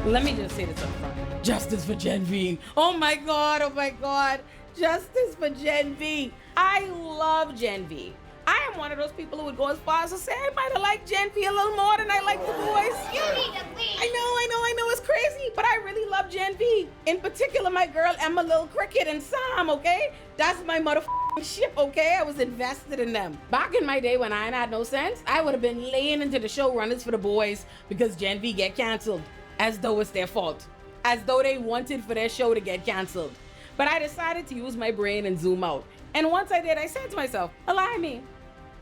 A: Let me just say this up front. Justice for Gen V. Oh my God. Justice for Gen V. I love Gen V. I am one of those people who would go as far as to say I might have liked Gen V a little more than I like The Boys.
J: You need to leave.
A: I know, it's crazy, but I really love Gen V. In particular, my girl Emma Lil Cricket and Sam, okay? That's my motherfucking ship, okay? I was invested in them. Back in my day when I had no sense, I would have been laying into the showrunners for The Boys because Gen V get canceled, as though it's their fault, as though they wanted for their show to get canceled. But I decided to use my brain and zoom out. And once I did, I said to myself, allow me.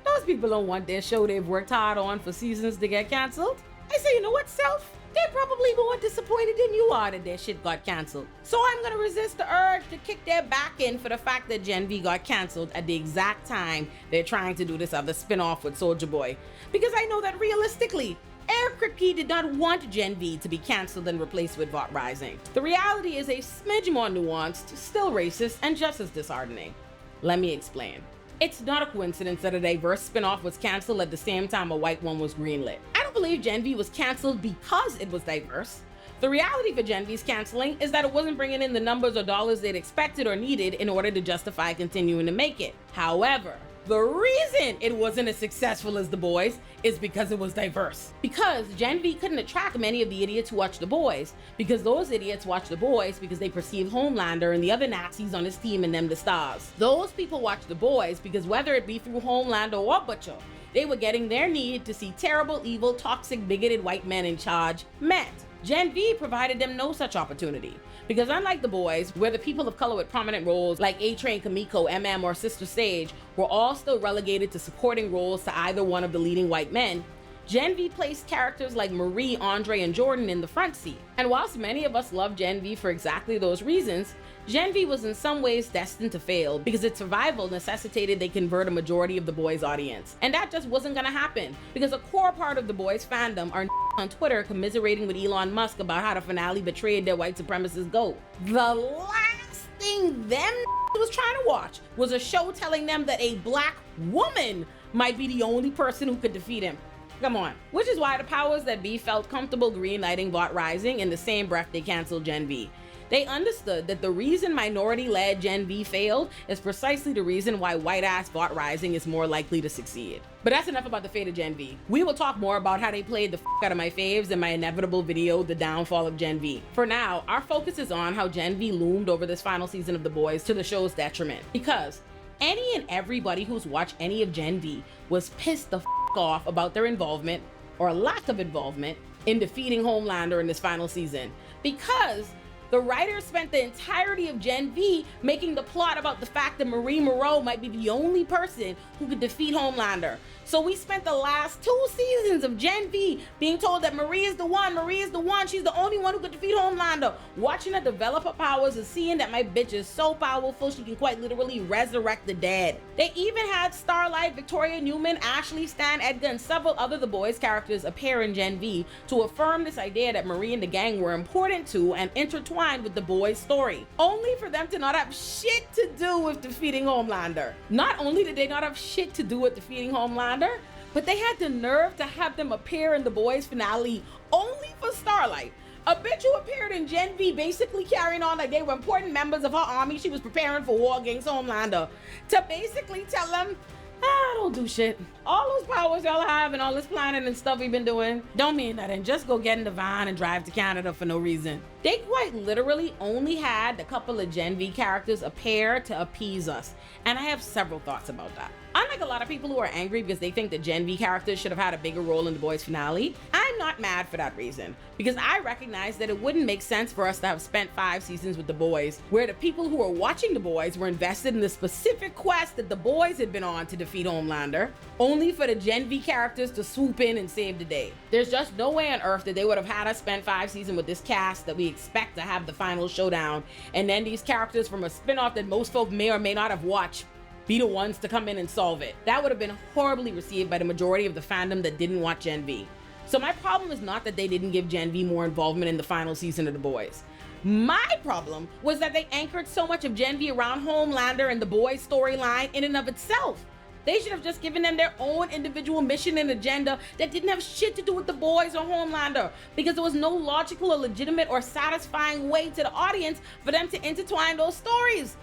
A: Those people don't want their show they've worked hard on for seasons to get canceled. I say, you know what, self? They're probably more disappointed than you are that their shit got canceled. So I'm gonna resist the urge to kick their back in for the fact that Gen V got canceled at the exact time they're trying to do this other spinoff with Soulja Boy. Because I know that realistically, Eric Kripke did not want Gen V to be canceled and replaced with Vought Rising. The reality is a smidge more nuanced, still racist, and just as disheartening. Let me explain. It's not a coincidence that a diverse spinoff was canceled at the same time a white one was greenlit. I don't believe Gen V was canceled because it was diverse. The reality for Gen V's canceling is that it wasn't bringing in the numbers or dollars they'd expected or needed in order to justify continuing to make it. However, the reason it wasn't as successful as The Boys is because it was diverse. Because Gen V couldn't attract many of the idiots who watch The Boys, because those idiots watch The Boys because they perceive Homelander and the other Nazis on his team and them the stars. Those people watch The Boys because whether it be through Homelander or Butcher, they were getting their need to see terrible, evil, toxic, bigoted white men in charge met. Gen V provided them no such opportunity. Because unlike the boys, where the people of color with prominent roles like A-Train, Kimiko, MM, or Sister Sage were all still relegated to supporting roles to either one of the leading white men, Gen V placed characters like Marie, Andre, and Jordan in the front seat. And whilst many of us love Gen V for exactly those reasons, Gen V was in some ways destined to fail because its survival necessitated they convert a majority of the boys' audience. And that just wasn't gonna happen because a core part of the boys' fandom are on Twitter commiserating with Elon Musk about how the finale betrayed their white supremacist goat. The last thing them was trying to watch was a show telling them that a black woman might be the only person who could defeat him. Come on. Which is why the powers that be felt comfortable greenlighting Vought Rising in the same breath they canceled Gen V. They understood that the reason minority-led Gen V failed is precisely the reason why white-ass Vought Rising is more likely to succeed. But that's enough about the fate of Gen V. We will talk more about how they played the f out of my faves in my inevitable video, The Downfall of Gen V. For now, our focus is on how Gen V loomed over this final season of The Boys to the show's detriment. Because any and everybody who's watched any of Gen V was pissed the f off about their involvement, or lack of involvement, in defeating Homelander in this final season. Because the writers spent the entirety of Gen V making the plot about the fact that Marie Moreau might be the only person who could defeat Homelander. So we spent the last 2 seasons of Gen V being told that Marie is the one, she's the only one who could defeat Homelander. Watching her develop her powers and seeing that my bitch is so powerful she can quite literally resurrect the dead. They even had Starlight, Victoria Newman, Ashley, Stan, Edgar, and several other The Boys characters appear in Gen V to affirm this idea that Marie and the gang were important to and intertwined with the Boys' story, only for them to not have shit to do with defeating Homelander. Not only did they not have shit to do with defeating Homelander, but they had the nerve to have them appear in the Boys finale only for Starlight, a bitch who appeared in Gen V basically carrying on like they were important members of her army she was preparing for war against Homelander, to basically tell them, don't do shit. All those powers y'all have and all this planning and stuff we've been doing don't mean nothing. Just go get in the van and drive to Canada for no reason. They quite literally only had a couple of Gen V characters appear to appease us, and I have several thoughts about that. Unlike a lot of people who are angry because they think that Gen V characters should have had a bigger role in the Boys finale, I'm not mad for that reason, because I recognize that it wouldn't make sense for us to have spent 5 seasons with the Boys, where the people who were watching the Boys were invested in the specific quest that the Boys had been on to defeat Homelander, only for the Gen V characters to swoop in and save the day. There's just no way on earth that they would have had us spend 5 seasons with this cast that we expect to have the final showdown, and then these characters from a spin-off that most folk may or may not have watched be the ones to come in and solve it. That would have been horribly received by the majority of the fandom that didn't watch Gen V. So my problem is not that they didn't give Gen V more involvement in the final season of The Boys. My problem was that they anchored so much of Gen V around Homelander and the Boys storyline in and of itself. They should have just given them their own individual mission and agenda that didn't have shit to do with the Boys or Homelander, because there was no logical or legitimate or satisfying way to the audience for them to intertwine those stories.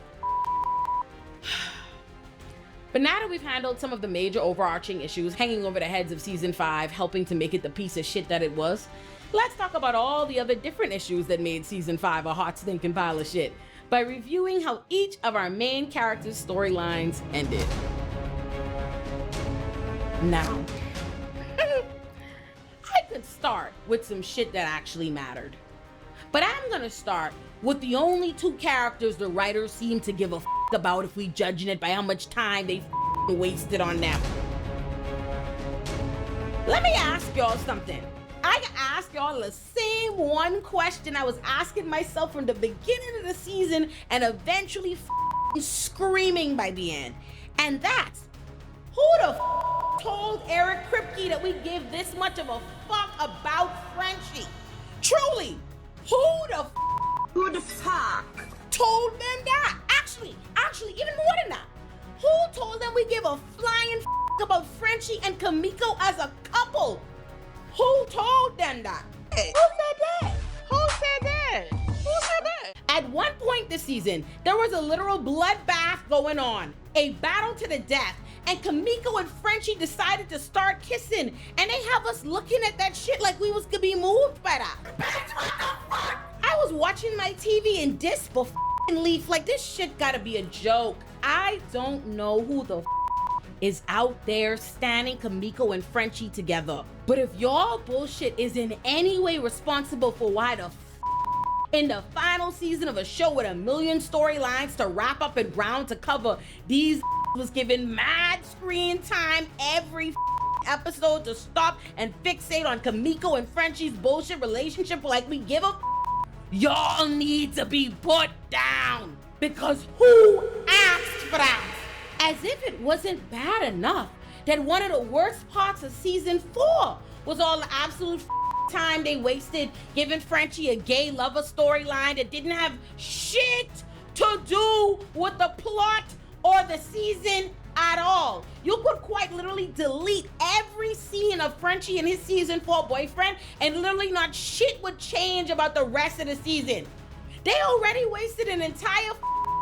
A: But now that we've handled some of the major overarching issues hanging over the heads of season 5, helping to make it the piece of shit that it was, let's talk about all the other different issues that made season 5 a hot stinking pile of shit by reviewing how each of our main characters' storylines ended. Now, I could start with some shit that actually mattered, but I'm gonna start with the only 2 characters the writers seem to give a about if we judging it by how much time they wasted on them. Let me ask y'all something. I can ask y'all the same one question I was asking myself from the beginning of the season and eventually screaming by the end. And that's, who the told Eric Kripke that we give this much of a fuck about Frenchie? Truly, who the fuck told them that? Actually, even more than that. Who told them we give a flying about Frenchie and Kimiko as a couple? Who told them that? Who said that? At one point this season, there was a literal bloodbath going on, a battle to the death, and Kimiko and Frenchie decided to start kissing, and they have us looking at that shit like we was gonna be moved by that. I was watching my TV in disbelief, like this shit gotta be a joke. I don't know who the is out there standing Kimiko and Frenchie together. But if y'all bullshit is in any way responsible for why the in the final season of a show with 1 million storylines to wrap up and ground to cover, these was given mad screen time every episode to stop and fixate on Kimiko and Frenchie's bullshit relationship like we give a y'all need to be put down. Because who asked for that? As if it wasn't bad enough that one of the worst parts of season 4 was all the absolute time they wasted giving Frenchie a gay lover storyline that didn't have shit to do with the plot or the season at all. You could quite literally delete every scene of Frenchie and his season 4 boyfriend and literally not shit would change about the rest of the season. They already wasted an entire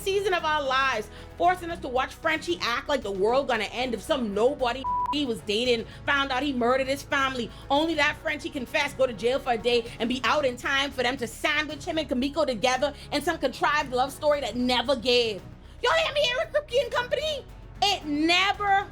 A: season of our lives forcing us to watch Frenchie act like the world gonna end if some nobody he was dating found out he murdered his family, only that Frenchie confessed, go to jail for a day, and be out in time for them to sandwich him and Kimiko together in some contrived love story that never gave. Y'all hear me, Eric Kripke and company? It never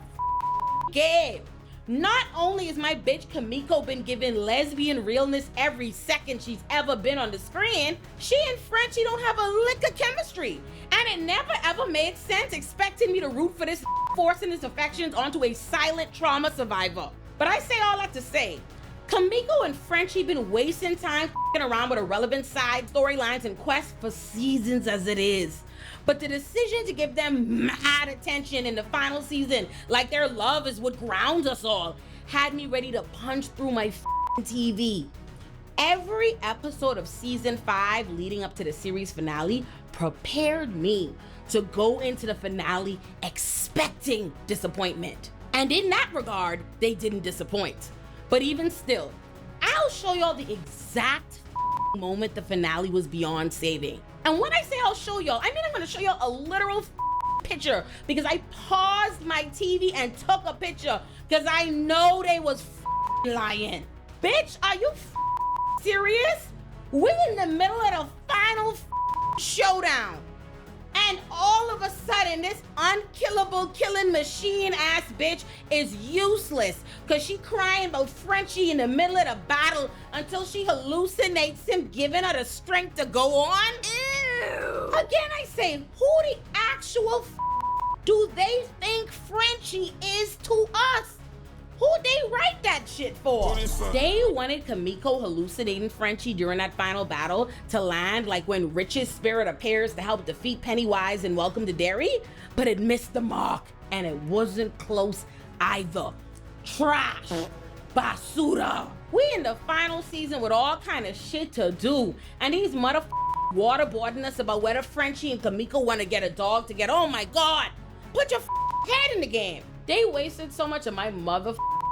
A: gave. Not only is my bitch Kimiko been given lesbian realness every second she's ever been on the screen, she and Frenchie don't have a lick of chemistry. And it never ever made sense expecting me to root for this forcing his affections onto a silent trauma survivor. But I say all that to say, Kimiko and Frenchie been wasting time around with irrelevant side storylines and quests for seasons as it is. But the decision to give them mad attention in the final season, like their love is what grounds us all, had me ready to punch through my TV. Every episode of season 5 leading up to the series finale prepared me to go into the finale expecting disappointment. And in that regard, they didn't disappoint. But even still, I'll show y'all the exact moment the finale was beyond saving. And when I say I'll show y'all, I mean I'm gonna show y'all a literal picture because I paused my TV and took a picture because I know they was lying. Bitch, are you serious? We're in the middle of the final showdown. And all of a sudden, this unkillable killing machine ass bitch is useless because she crying about Frenchie in the middle of the battle until she hallucinates him giving her the strength to go on. Ew. Again, I say, who the actual do they think Frenchie is to us? Who'd they write that shit for? They wanted Kimiko hallucinating Frenchie during that final battle to land like when Rich's spirit appears to help defeat Pennywise and Welcome to Derry, but it missed the mark and it wasn't close either. Trash. Basura. We in the final season with all kind of shit to do, and these motherfuckers waterboarding us about whether Frenchie and Kimiko want to get a dog together. Oh my God. Put your head in the game. They wasted so much of my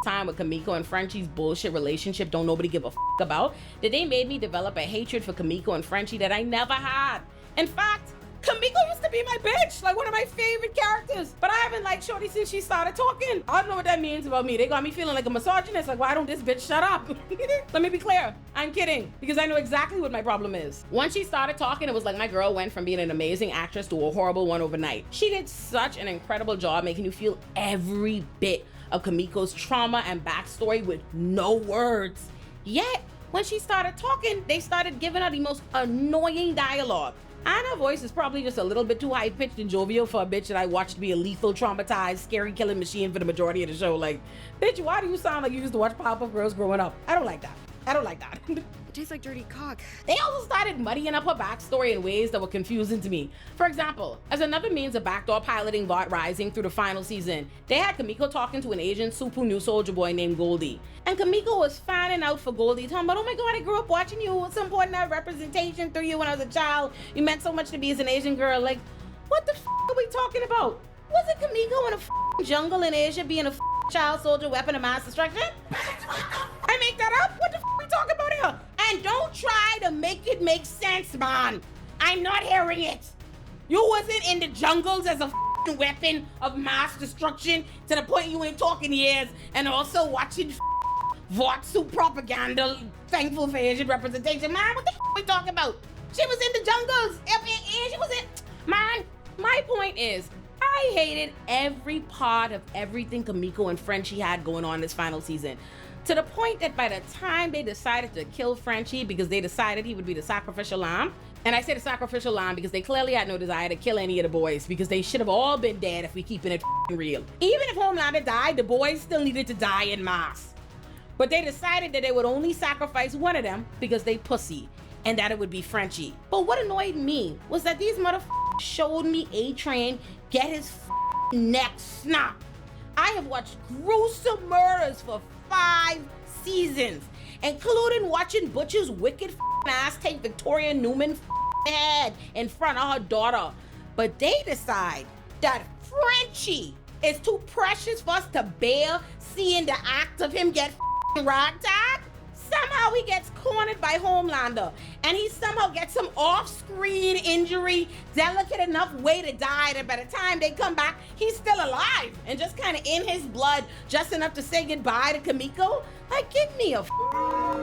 A: time with Kimiko and Frenchie's bullshit relationship don't nobody give a about that they made me develop a hatred for Kimiko and Frenchie that I never had. In fact, Kimiko used to be my bitch, like one of my favorite characters. But I haven't liked Shorty since she started talking. I don't know what that means about me. They got me feeling like a misogynist. Like, why don't this bitch shut up? Let me be clear. I'm kidding, because I know exactly what my problem is. Once she started talking, it was like my girl went from being an amazing actress to a horrible one overnight. She did such an incredible job making you feel every bit of Kimiko's trauma and backstory with no words. Yet, when she started talking, they started giving her the most annoying dialogue. And her voice is probably just a little bit too high-pitched and jovial for a bitch that I watched be a lethal, traumatized, scary killing machine for the majority of the show. Like, bitch, why do you sound like you used to watch Powerpuff Girls growing up? I don't like that. I don't like that.
O: It tastes like dirty cock.
A: They also started muddying up her backstory in ways that were confusing to me. For example, as another means of Backdoor piloting Vought rising through the final season, they had Kimiko talking to an Asian super new soldier boy named Goldie. And Kimiko was fanning out for Goldie, talking about, oh my God, I grew up watching you. It's important to have representation through you when I was a child. You meant so much to me as an Asian girl. Like, what the are we talking about? Wasn't Kimiko in a jungle in Asia being a child soldier weapon of mass destruction? I make that up? What the are we talking about here? And don't try to make it make sense, man. I'm not hearing it. You wasn't in the jungles as a weapon of mass destruction to the point you ain't talking years and also watching Vought suit propaganda, thankful for Asian representation. Man, what the are we talking about? She was in the jungles. She was in... Man, my point is, I I hated every part of everything Kimiko and Frenchie had going on this final season. To the point that by the time they decided to kill Frenchie because they decided he would be the sacrificial lamb, and I say the sacrificial lamb because they clearly had no desire to kill any of the boys because they should have all been dead if we keeping it real. Even if Homelander died, the boys still needed to die en masse. But they decided that they would only sacrifice one of them because they pussy, and that it would be Frenchie. But what annoyed me was that these motherfuckers showed me A-Train get his neck snapped. I have watched gruesome murders for 5 seasons, including watching Butcher's wicked ass take Victoria Newman's head in front of her daughter. But they decide that Frenchie is too precious for us to bear seeing the act of him get ragtag. Somehow he gets cornered by Homelander, and he somehow gets some off-screen injury, delicate enough way to die that by the time they come back, he's still alive and just kind of in his blood, just enough to say goodbye to Kimiko. Like, give me a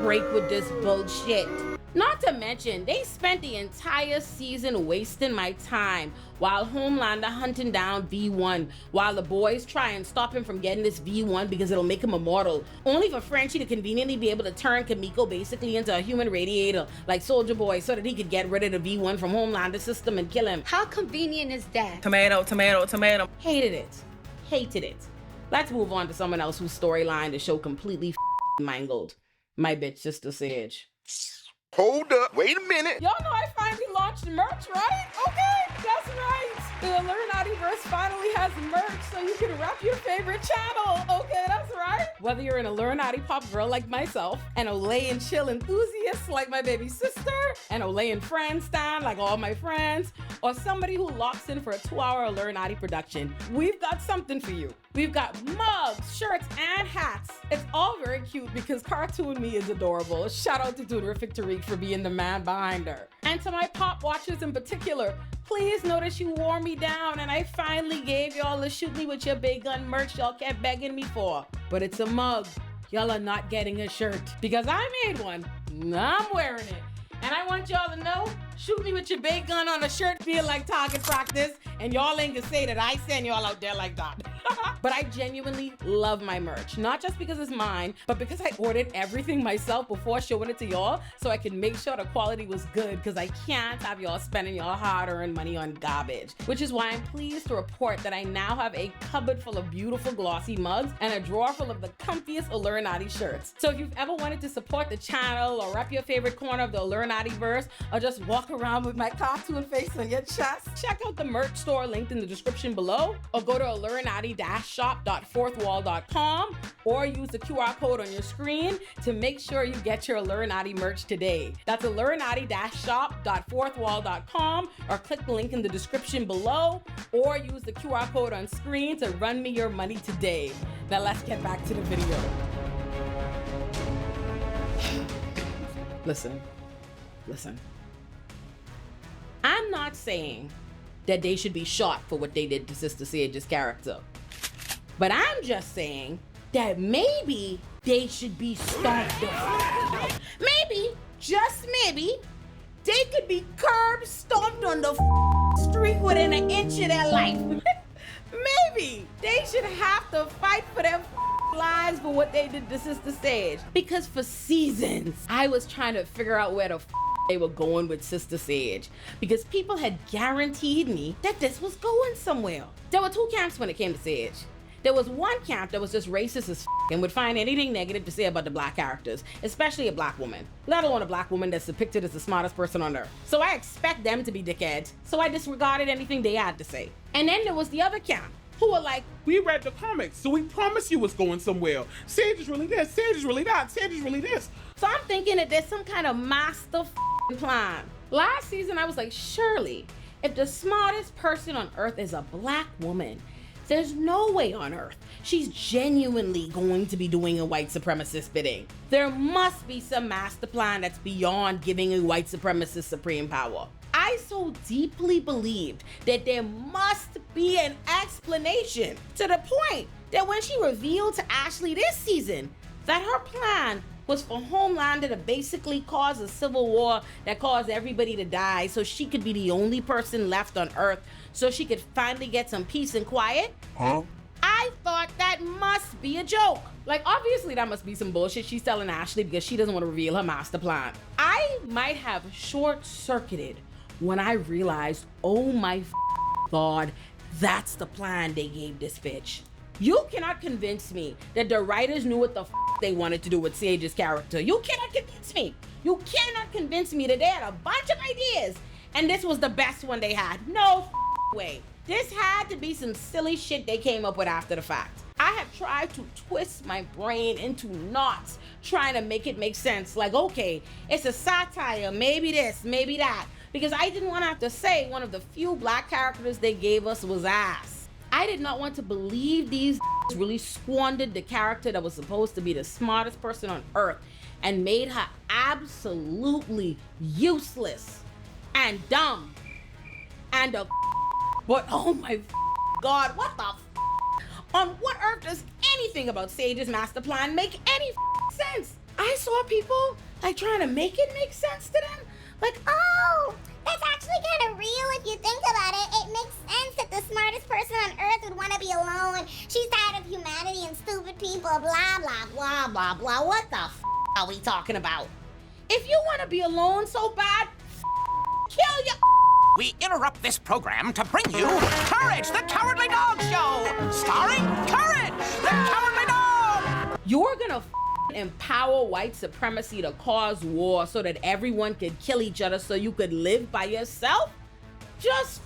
A: break with this bullshit. Not to mention, they spent the entire season wasting my time while Homelander hunting down V1, while the boys try and stop him from getting this V1 because it'll make him immortal, only for Frenchie to conveniently be able to turn Kimiko basically into a human radiator like Soldier Boy so that he could get rid of the V1 from Homelander's system and kill him.
O: How convenient is that?
C: Tomato, tomato, tomato.
A: Hated it. Hated it. Let's move on to someone else whose storyline the show completely mangled. My bitch, Sister Sage.
D: Hold up, wait a minute.
A: Y'all know I finally launched merch, right? Okay, that's right. The Illuminativerse finally has merch so you can rep your favorite channel. Okay, that's right. Whether you're an Illuminati pop girl like myself, an Olay and chill enthusiast like my baby sister, an Olay and friends stan like all my friends, or somebody who locks in for a 2-hour Illuminati production, we've got something for you. We've got mugs, shirts, and hats. It's all very cute because Cartoon Me is adorable. Shout out to Terrific Tariq for being the man behind her. And to my pop watchers in particular, please notice you wore me down and I finally gave y'all the shoot me with your big gun merch y'all kept begging me for. But it's a mug. Y'all are not getting a shirt because I made one. I'm wearing it. And I want y'all to know, shoot me with your big gun on a shirt feel like target practice, and y'all ain't gonna say that I send y'all out there like that. But I genuinely love my merch, not just because it's mine, but because I ordered everything myself before showing it to y'all, so I can make sure the quality was good, because I can't have y'all spending y'all hard-earned money on garbage. Which is why I'm pleased to report that I now have a cupboard full of beautiful glossy mugs and a drawer full of the comfiest Illuminati shirts. So if you've ever wanted to support the channel or rep your favorite corner of the Illuminativerse, or just walk around with my cartoon face on your chest, check out the merch store linked in the description below, or go to Illuminati-shop.fourthwall.com, or use the QR code on your screen to make sure you get your Illuminati merch today. That's Illuminati-shop.fourthwall.com, or click the link in the description below, or use the QR code on screen to run me your money today. Now let's get back to the video. Listen. I'm not saying that they should be shot for what they did to Sister Sage's character, but I'm just saying that maybe they should be stomped on. Maybe, just maybe, they could be curb stomped on the street within an inch of their life. Maybe they should have to fight for their lives for what they did to Sister Sage. Because for seasons, I was trying to figure out where the they were going with Sister Sage, because people had guaranteed me that this was going somewhere. There were 2 camps when it came to Sage. There was one camp that was just racist as and would find anything negative to say about the black characters, especially a black woman, let alone a black woman that's depicted as the smartest person on earth. So I expect them to be dickheads, so I disregarded anything they had to say. And then there was the other camp, who were like,
P: we read the comics, so we promise you it's going somewhere. Sage is really this, Sage is really that, Sage is really this.
A: So I'm thinking that there's some kind of master plan. Last season, I was like, surely, if the smartest person on earth is a black woman, there's no way on earth she's genuinely going to be doing a white supremacist bidding. There must be some master plan that's beyond giving a white supremacist supreme power. I so deeply believed that there must be an explanation, to the point that when she revealed to Ashley this season that her plan was for Homelander to basically cause a civil war that caused everybody to die so she could be the only person left on Earth so she could finally get some peace and quiet?
E: Huh?
A: I thought that must be a joke. Like, obviously that must be some bullshit she's telling Ashley because she doesn't want to reveal her master plan. I might have short-circuited when I realized, oh my God, that's the plan they gave this bitch. You cannot convince me that the writers knew what the they wanted to do with Sage's character. You cannot convince me. You cannot convince me that they had a bunch of ideas and this was the best one they had. No way. This had to be some silly shit they came up with after the fact. I have tried to twist my brain into knots trying to make it make sense. Like, okay, it's a satire, maybe this, maybe that. Because I didn't want to have to say one of the few black characters they gave us was ass. I did not want to believe these really squandered the character that was supposed to be the smartest person on Earth and made her absolutely useless and dumb and a but oh my God, what the on what earth does anything about Sage's master plan make any sense? I saw people like trying to make it make sense to them. Like,
J: oh, that's actually kind of real if you think about it. It makes sense that the smartest person on Earth would want to be alone. She's tired of humanity and stupid people, blah, blah, blah, blah, blah. What the are we talking about?
A: If you want to be alone so bad, kill your
Q: We interrupt this program to bring you Courage, the Cowardly Dog Show, starring Courage, the Cowardly Dog.
A: You're gonna empower white supremacy to cause war so that everyone could kill each other so you could live by yourself? Just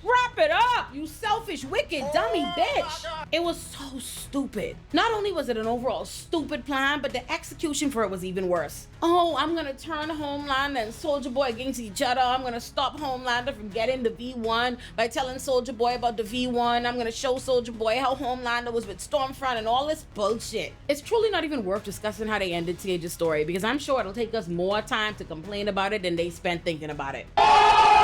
A: wrap it up, you selfish, wicked, dummy bitch. It was so stupid. Not only was it an overall stupid plan, but the execution for it was even worse. Oh, I'm gonna turn Homelander and Soldier Boy against each other. I'm gonna stop Homelander from getting the V1 by telling Soldier Boy about the V1. I'm gonna show Soldier Boy how Homelander was with Stormfront and all this bullshit. It's truly not even worth discussing how they ended Sage's story because I'm sure it'll take us more time to complain about it than they spent thinking about it.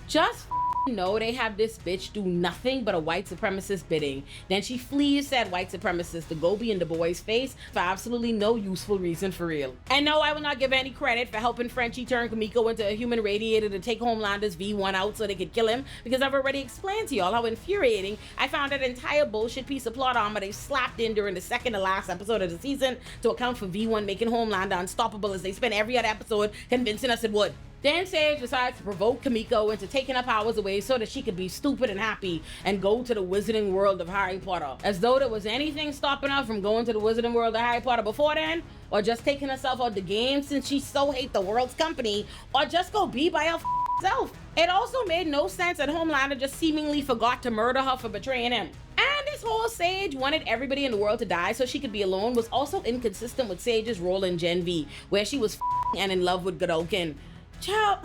A: Just know they have this bitch do nothing but a white supremacist bidding. Then she flees said white supremacist to go be in the boy's face for absolutely no useful reason for real. And no, I will not give any credit for helping Frenchie turn Kimiko into a human radiator to take Homelander's V1 out so they could kill him, because I've already explained to y'all how infuriating I found that entire bullshit piece of plot armor they slapped in during the second to last episode of the season to account for V1 making Homelander unstoppable as they spent every other episode convincing us it would. Then Sage decides to provoke Kimiko into taking her powers away so that she could be stupid and happy and go to the wizarding world of Harry Potter. As though there was anything stopping her from going to the wizarding world of Harry Potter before then, or just taking herself out the game since she so hates the world's company, or just go be by herself. It also made no sense that Homelander just seemingly forgot to murder her for betraying him. And this whole Sage wanted everybody in the world to die so she could be alone was also inconsistent with Sage's role in Gen V, where she was and in love with Godolkin. Child,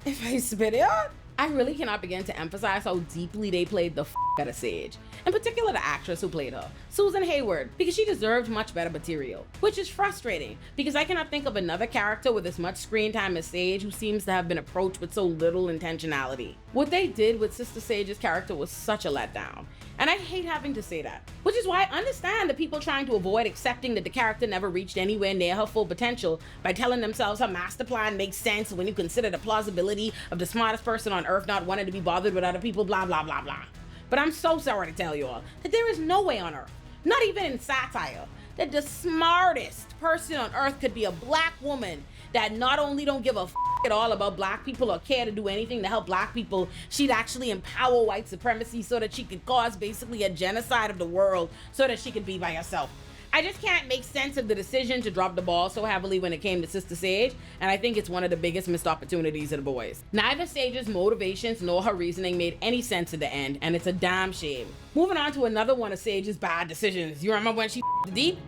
A: if I spit it out, I really cannot begin to emphasize how deeply they played the out of Sage. In particular, the actress who played her, Susan Hayward, because she deserved much better material. Which is frustrating, because I cannot think of another character with as much screen time as Sage who seems to have been approached with so little intentionality. What they did with Sister Sage's character was such a letdown. And I hate having to say that, which is why I understand the people trying to avoid accepting that the character never reached anywhere near her full potential by telling themselves her master plan makes sense when you consider the plausibility of the smartest person on Earth not wanting to be bothered with other people, blah, blah, blah, blah. But I'm so sorry to tell you all that there is no way on Earth, not even in satire, that the smartest person on Earth could be a black woman that not only don't give a at all about black people or care to do anything to help black people, she'd actually empower white supremacy so that she could cause basically a genocide of the world so that she could be by herself. I just can't make sense of the decision to drop the ball so heavily when it came to Sister Sage, and I think it's one of the biggest missed opportunities of the boys. Neither Sage's motivations nor her reasoning made any sense at the end, and it's a damn shame. Moving on to another one of Sage's bad decisions. You remember when she the Deep?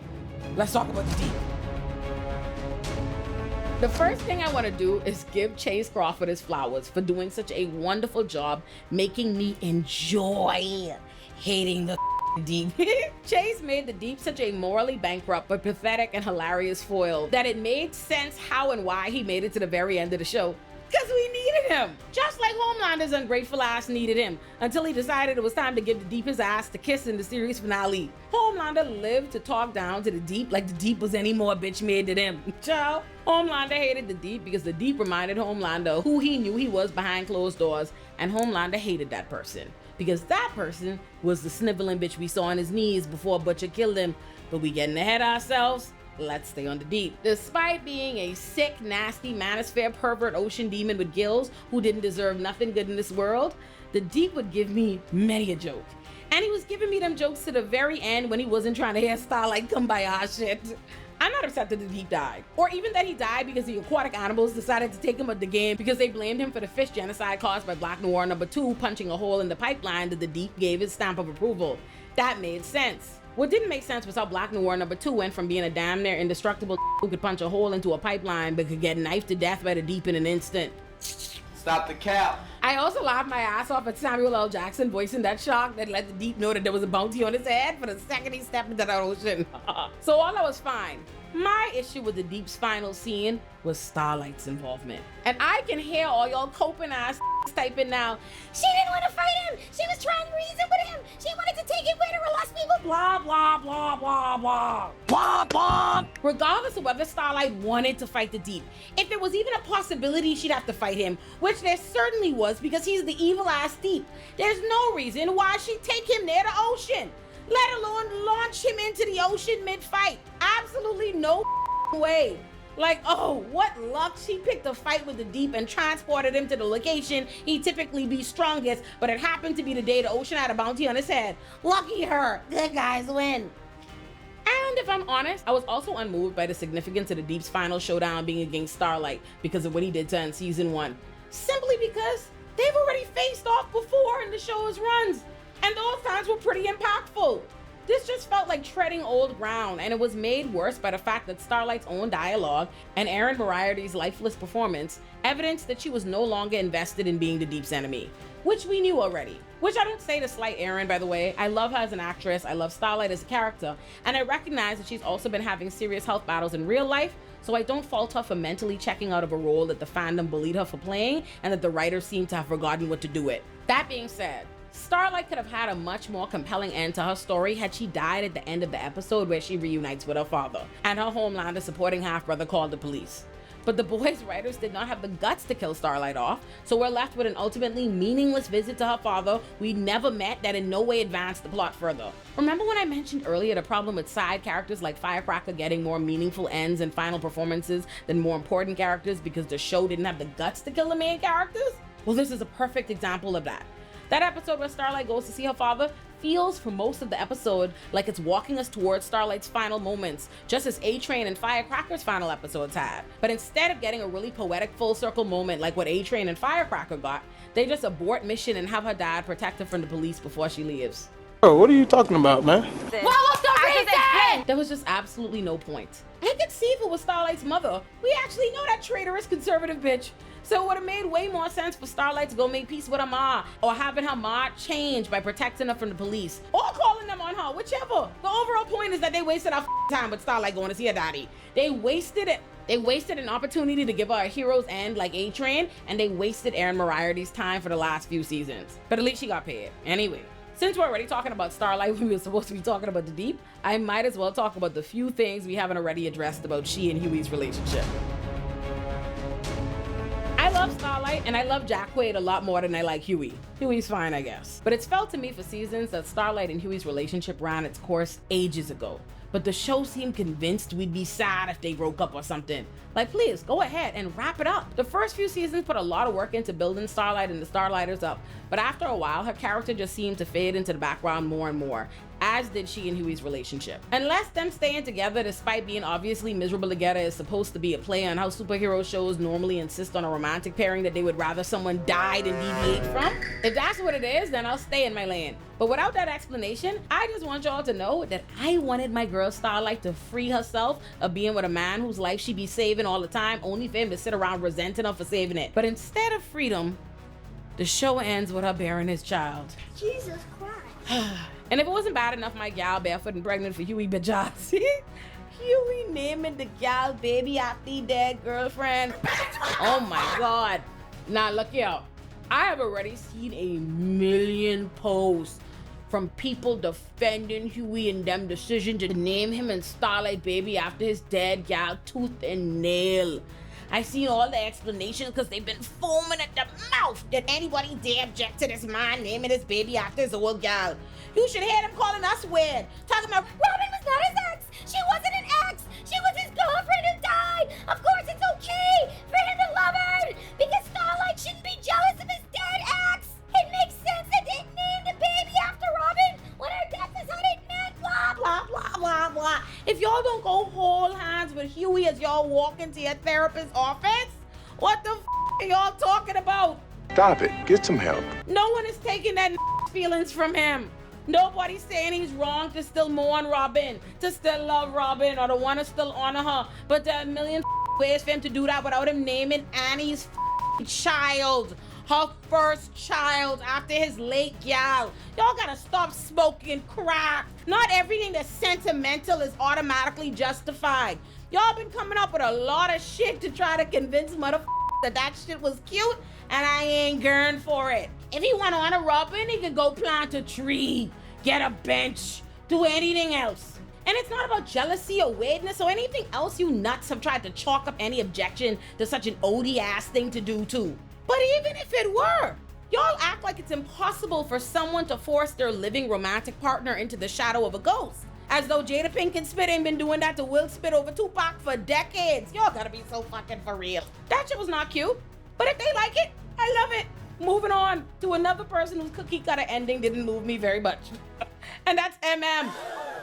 A: Let's talk about the Deep. The first thing I want to do is give Chase Crawford his flowers for doing such a wonderful job making me enjoy hating the Deep. Chase made the Deep such a morally bankrupt but pathetic and hilarious foil that it made sense how and why he made it to the very end of the show. Because we needed him. Just like Homelander's ungrateful ass needed him until he decided it was time to give the Deep his ass to kiss in the series finale. Homelander lived to talk down to the Deep like the Deep was any more bitch made than him. Ciao. Homelander hated the Deep because the Deep reminded Homelander who he knew he was behind closed doors, and Homelander hated that person because that person was the sniveling bitch we saw on his knees before Butcher killed him. But we getting ahead of ourselves. Let's stay on the Deep. Despite being a sick, nasty, manosphere pervert ocean demon with gills who didn't deserve nothing good in this world, the Deep would give me many a joke. And he was giving me them jokes to the very end when he wasn't trying to hear Starlight Kumbaya shit. I'm not upset that the Deep died, or even that he died because the aquatic animals decided to take him out the game because they blamed him for the fish genocide caused by Black Noir #2 punching a hole in the pipeline that the Deep gave his stamp of approval. That made sense. What didn't make sense was how Black Noir #2 went from being a damn near indestructible who could punch a hole into a pipeline but could get knifed to death by the Deep in an instant.
I: Stop the cap.
A: I also laughed my ass off at Samuel L. Jackson voicing that shark that let the Deep know that there was a bounty on his head for the second he stepped into that ocean. So all that was fine. My issue with the Deep's final scene was Starlight's involvement. And I can hear all y'all coping ass typing now. She didn't want to fight him. She was trying to reason with him. She wanted to take it with her or lost people. Blah, blah, blah, blah, blah. Blah, blah. Regardless of whether Starlight wanted to fight the Deep, if there was even a possibility she'd have to fight him, which there certainly was because he's the evil ass Deep, there's no reason why she'd take him near the ocean, let alone launch him into the ocean mid-fight. Absolutely no way. Like, oh, what luck she picked a fight with the Deep and transported him to the location he'd typically be strongest, but it happened to be the day the ocean had a bounty on his head. Lucky her. Good guys win. And if I'm honest, I was also unmoved by the significance of the Deep's final showdown being against Starlight because of what he did to her in season 1. Simply because they've already faced off before in the show's runs, and those times were pretty impactful. This just felt like treading old ground, and it was made worse by the fact that Starlight's own dialogue and Erin Moriarty's lifeless performance evidenced that she was no longer invested in being the Deep's enemy, which we knew already. Which I don't say to slight Erin, by the way. I love her as an actress, I love Starlight as a character, and I recognize that she's also been having serious health battles in real life, so I don't fault her for mentally checking out of a role that the fandom bullied her for playing and that the writers seem to have forgotten what to do with. That being said, Starlight could have had a much more compelling end to her story had she died at the end of the episode where she reunites with her father and her Homelander supporting half-brother called the police. But the boys' writers did not have the guts to kill Starlight off, so we're left with an ultimately meaningless visit to her father we never met that in no way advanced the plot further. Remember when I mentioned earlier the problem with side characters like Firecracker getting more meaningful ends and final performances than more important characters because the show didn't have the guts to kill the main characters? Well, this is a perfect example of that. That episode where Starlight goes to see her father feels for most of the episode like it's walking us towards Starlight's final moments, just as A-Train and Firecracker's final episodes had. But instead of getting a really poetic full circle moment like what A-Train and Firecracker got, they just abort mission and have her dad protect her from the police before she leaves.
R: Bro, what are you talking about, man?
A: There was just absolutely no point. I could see if it was Starlight's mother. We actually know that traitorous conservative bitch. So it would have made way more sense for Starlight to go make peace with her ma, or having her ma change by protecting her from the police, or calling them on her, whichever. The overall point is that they wasted our time with Starlight going to see her daddy. They wasted it. They wasted an opportunity to give her a hero's end like A-Train, and they wasted Erin Moriarty's time for the last few seasons. But at least she got paid. Anyway, since we're already talking about Starlight when we were supposed to be talking about the Deep, I might as well talk about the few things we haven't already addressed about she and Hughie's relationship. I love Starlight and I love Jack Quaid a lot more than I like Hughie. Hughie's fine, I guess. But it's felt to me for seasons that Starlight and Hughie's relationship ran its course ages ago. But the show seemed convinced we'd be sad if they broke up or something. Like, please, go ahead and wrap it up. The first few seasons put a lot of work into building Starlight and the Starlighters up, but after a while, her character just seemed to fade into the background more and more, as did she and Hughie's relationship. Unless them staying together despite being obviously miserable together is supposed to be a play on how superhero shows normally insist on a romantic pairing that they would rather someone die than deviate from. If that's what it is, then I'll stay in my lane. But without that explanation, I just want y'all to know that I wanted my girl Starlight to free herself of being with a man whose life she be saving all the time, only for him to sit around resenting her for saving it. But instead of freedom, the show ends with her bearing his child.
J: Jesus Christ.
A: And if it wasn't bad enough, my gal barefoot and pregnant for Hughie Bajazzi, Hughie naming the gal baby after he dead girlfriend. Oh my God. Now look here. I have already seen a million posts from people defending Hughie and them decision to name him and Starlight Baby after his dead gal tooth and nail. I seen all the explanations because they've been foaming at the mouth that anybody dare object to this man naming his baby after his old gal. You should hear them calling us weird. Talking about Robin was not his ex. She wasn't an ex. She was his girlfriend who died. Of course it's okay for him to love her because Starlight shouldn't be jealous of his dead ex. It makes sense they didn't name the baby after Robin when her death is unadmitted. Blah, blah, blah, blah, blah. If y'all don't go hold hands with Hughie as y'all walk into your therapist's office, what the are y'all talking about?
E: Stop it. Get some help.
A: No one is taking that feelings from him. Nobody's saying he's wrong to still mourn Robin, to still love Robin, or to want to still honor her. But there are a million ways for him to do that without him naming Annie's child. Her first child after his late gal. Y'all gotta stop smoking crack. Not everything that's sentimental is automatically justified. Y'all been coming up with a lot of shit to try to convince motherfuckers that shit was cute, and I ain't gurn for it. If he wanna honor Robin, he could go plant a tree, get a bench, do anything else. And it's not about jealousy or weirdness or anything else you nuts have tried to chalk up any objection to such an OD ass thing to do too. But even if it were, y'all act like it's impossible for someone to force their living romantic partner into the shadow of a ghost. As though Jada Pinkett Smith ain't been doing that to Will Smith over Tupac for decades. Y'all gotta be so fucking for real. That shit was not cute. But if they like it, I love it. Moving on to another person whose cookie cutter ending didn't move me very much. And that's MM.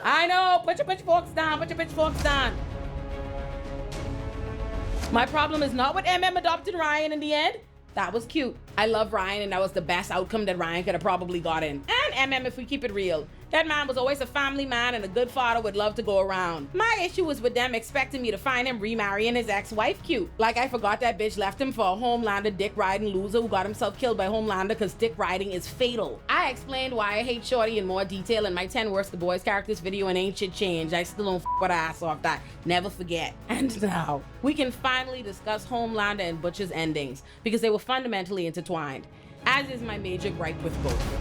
A: I know, put your pitchforks down, put your pitchforks down. My problem is not with MM adopting Ryan in the end. That was cute. I love Ryan, and that was the best outcome that Ryan could have probably gotten. And MM, if we keep it real. That man was always a family man and a good father with love to go around. My issue was with them expecting me to find him remarrying his ex-wife cute. Like I forgot that bitch left him for a Homelander dick-riding loser who got himself killed by Homelander because dick riding is fatal. I explained why I hate Shorty in more detail in my 10 Worst the Boys characters video, and ain't shit changed. I still don't with her ass off that. Never forget. And now, we can finally discuss Homelander and Butcher's endings because they were fundamentally intertwined, as is my major gripe with both.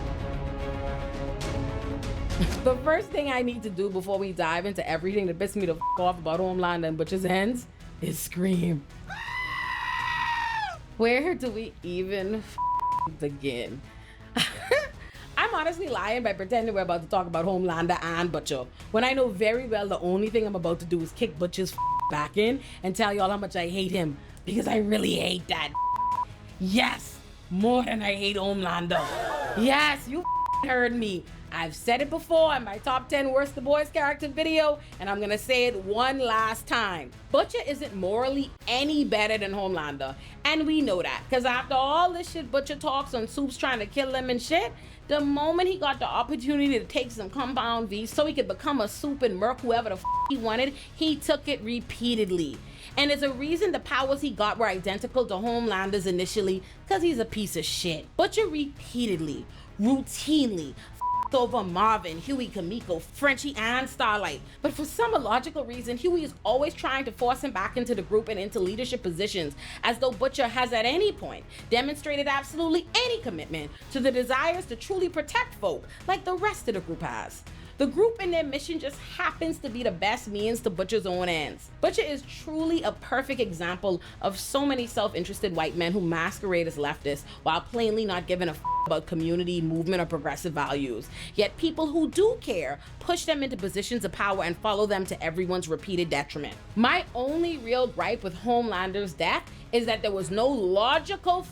A: The first thing I need to do before we dive into everything that pissed me the off about Homelander and Butcher's ends is scream. Where do we even begin? I'm honestly lying by pretending we're about to talk about Homelander and Butcher, when I know very well the only thing I'm about to do is kick Butcher's back in and tell y'all how much I hate him, because I really hate that. Yes, more than I hate Homelander. Yes, you heard me. I've said it before in my top 10 Worst the Boys character video, and I'm gonna say it one last time. Butcher isn't morally any better than Homelander, and we know that, because after all this shit Butcher talks on Soup's trying to kill him and shit, the moment he got the opportunity to take some compound V so he could become a Soup and murk whoever the he wanted, he took it repeatedly. And there's a reason the powers he got were identical to Homelander's initially, because he's a piece of shit. Butcher repeatedly, routinely, over Marvin, Hughie, Kimiko, Frenchie, and Starlight. But for some illogical reason, Hughie is always trying to force him back into the group and into leadership positions, as though Butcher has at any point demonstrated absolutely any commitment to the desires to truly protect folk like the rest of the group has. The group and their mission just happens to be the best means to Butcher's own ends. Butcher is truly a perfect example of so many self-interested white men who masquerade as leftists while plainly not giving a about community, movement, or progressive values. Yet people who do care push them into positions of power and follow them to everyone's repeated detriment. My only real gripe with Homelander's death is that there was no logical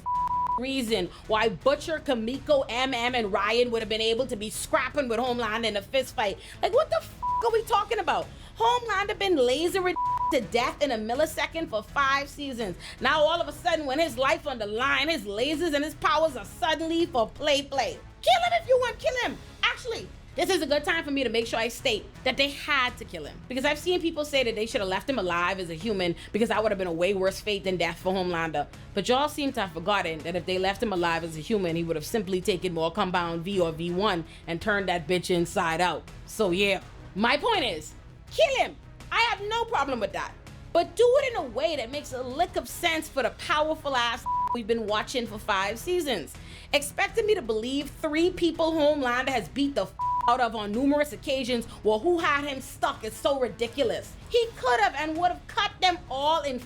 A: reason why Butcher, Kimiko, MM, and Ryan would have been able to be scrapping with Homelander in a fist fight. Like, what the are we talking about? Homelander been lasered to death in a millisecond for 5 seasons. Now all of a sudden, when his life on the line, his lasers and his powers are suddenly for play. Kill him if you want, kill him. Actually, this is a good time for me to make sure I state that they had to kill him, because I've seen people say that they should have left him alive as a human because that would have been a way worse fate than death for Homelander. But y'all seem to have forgotten that if they left him alive as a human, he would have simply taken more compound V or V1 and turned that bitch inside out. So yeah, my point is, kill him. I have no problem with that. But do it in a way that makes a lick of sense for the powerful ass we've been watching for 5 seasons. Expecting me to believe 3 people Homelander has beat the out of on numerous occasions, well, who had him stuck is so ridiculous. He could have and would have cut them all in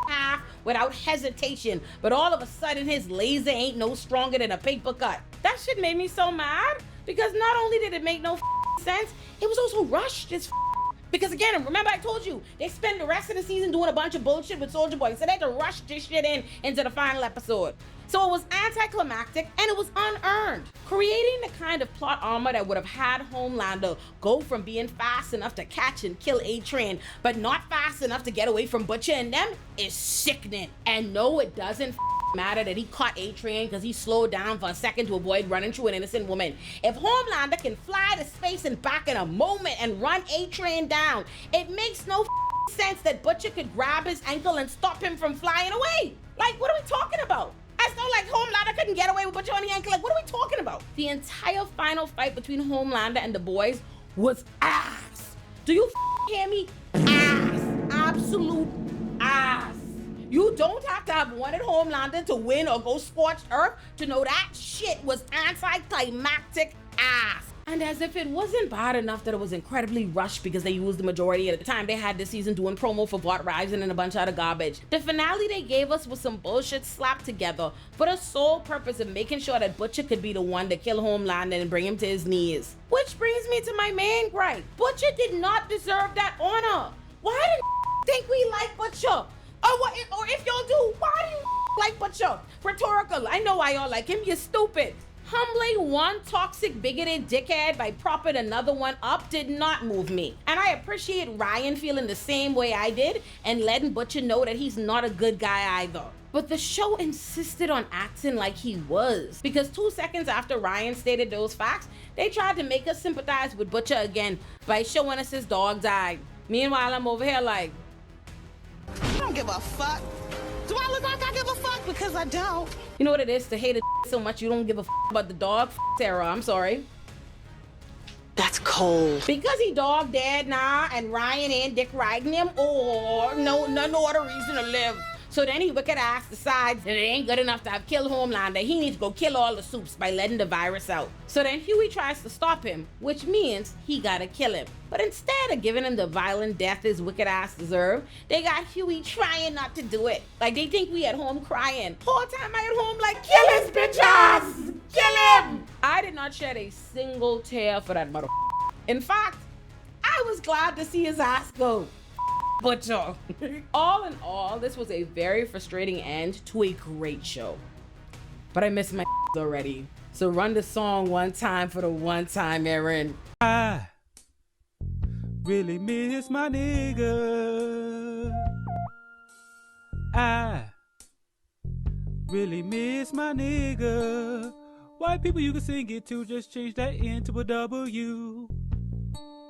A: half without hesitation, but all of a sudden his laser ain't no stronger than a paper cut. That shit made me so mad because not only did it make no sense, it was also rushed as because again, remember I told you, they spend the rest of the season doing a bunch of bullshit with Soulja Boy, so they had to rush this shit into the final episode. So it was anticlimactic and it was unearned, creating the kind of plot armor that would have had Homelander go from being fast enough to catch and kill A-Train, but not fast enough to get away from Butcher and them is sickening. And no, it doesn't matter that he caught A-Train because he slowed down for a second to avoid running through an innocent woman. If Homelander can fly to space and back in a moment and run A-Train down, it makes no sense that Butcher could grab his ankle and stop him from flying away. Like, what are we talking about? As though like Homelander couldn't get away with Butcher on the ankle. Like, what are we talking about? The entire final fight between Homelander and the boys was ass. Do you hear me? Ass. Absolute ass. You don't have to have wanted Homelander to win or go scorched earth to know that shit was anticlimactic ass. And as if it wasn't bad enough that it was incredibly rushed because they used the majority of the time they had this season doing promo for Vought Rising and a bunch of other garbage. The finale they gave us was some bullshit slapped together for the sole purpose of making sure that Butcher could be the one to kill Homelander and bring him to his knees. Which brings me to my main gripe. Butcher did not deserve that honor. Why did think we like Butcher? Or if y'all do, why do you like Butcher? Rhetorical, I know why y'all like him, you're stupid. Humbling one toxic, bigoted dickhead by propping another one up did not move me. And I appreciate Ryan feeling the same way I did and letting Butcher know that he's not a good guy either. But the show insisted on acting like he was. Because 2 seconds after Ryan stated those facts, they tried to make us sympathize with Butcher again by showing us his dog died. Meanwhile, I'm over here like,
N: I don't give a fuck. Do I look like I give a fuck? Because I don't.
A: You know what it is to hate a so much you don't give a about the dog? Sarah, I'm sorry.
N: That's cold.
A: Because he dog dead now and Ryan ain't dick riding him, or no other reason to live. So then he wicked ass decides that it ain't good enough to have killed Homelander. He needs to go kill all the soups by letting the virus out. So then Hughie tries to stop him, which means he gotta kill him. But instead of giving him the violent death his wicked ass deserved, they got Hughie trying not to do it. Like they think we at home crying. Whole time I at home like, kill his bitch ass! Kill him! I did not shed a single tear for that mother. In fact, I was glad to see his ass go. Butcher. All in all, this was a very frustrating end to a great show. But I miss my already. So run the song one time for the one time, Aaron.
M: I really miss my nigga. I really miss my nigga. White people you can sing it to, just change that into a W.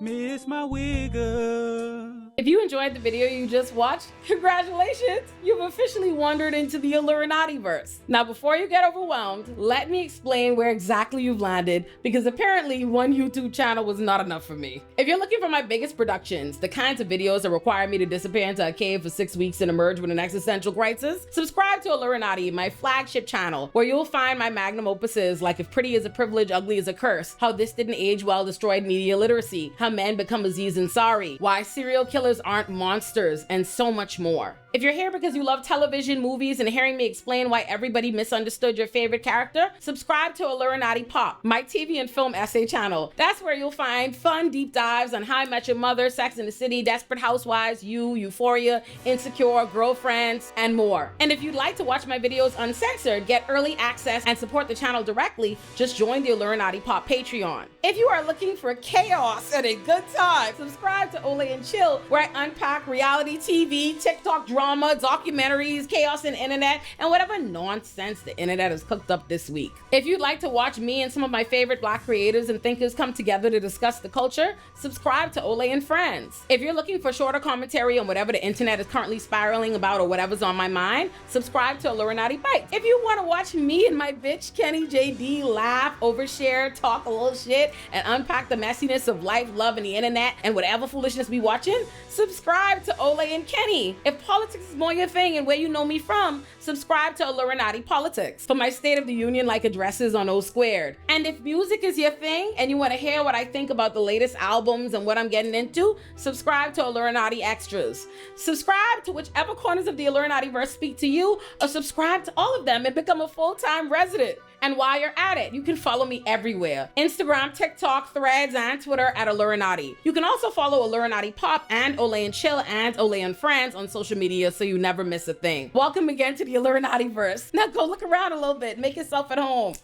M: Miss my wigger.
A: If you enjoyed the video you just watched, congratulations! You've officially wandered into the Illuminati-verse. Now before you get overwhelmed, let me explain where exactly you've landed, because apparently one YouTube channel was not enough for me. If you're looking for my biggest productions, the kinds of videos that require me to disappear into a cave for 6 weeks and emerge with an existential crisis, subscribe to Illuminati, my flagship channel, where you'll find my magnum opuses like If Pretty is a Privilege, Ugly is a Curse, How This Didn't Age Well Destroyed Media Literacy, How Men Become Aziz Ansari, Why Serial Killers Aren't Monsters, and so much more. If you're here because you love television, movies, and hearing me explain why everybody misunderstood your favorite character, subscribe to Illuminati Pop, my TV and film essay channel. That's where you'll find fun deep dives on How I Met Your Mother, Sex and the City, Desperate Housewives, You, Euphoria, Insecure, Girlfriends, and more. And if you'd like to watch my videos uncensored, get early access, and support the channel directly, just join the Illuminati Pop Patreon. If you are looking for chaos and a good time, subscribe to Olay and Chill, where I unpack reality TV, TikTok drama, documentaries, chaos and internet, and whatever nonsense the internet has cooked up this week. If you'd like to watch me and some of my favorite Black creators and thinkers come together to discuss the culture, subscribe to Olay and Friends. If you're looking for shorter commentary on whatever the internet is currently spiraling about or whatever's on my mind, subscribe to Illuminati Bites. If you want to watch me and my bitch Kenny JD laugh, overshare, talk a little shit, and unpack the messiness of life, love, and the internet, and whatever foolishness we watching, subscribe to Olay and Kenny. If politics politics is more your thing and where you know me from, subscribe to Illuminati Politics for my State of the Union like addresses on O Squared. And if music is your thing and you want to hear what I think about the latest albums and what I'm getting into, subscribe to Illuminati Extras. Subscribe to whichever corners of the Illuminati verse speak to you, or subscribe to all of them and become a full-time resident. And while you're at it, you can follow me everywhere. Instagram, TikTok, Threads, and Twitter at Illuminati. You can also follow Illuminati Pop and Olay and Chill and Olay and Friends on social media so you never miss a thing. Welcome again to the Illuminati verse. Now go look around a little bit, make yourself at home.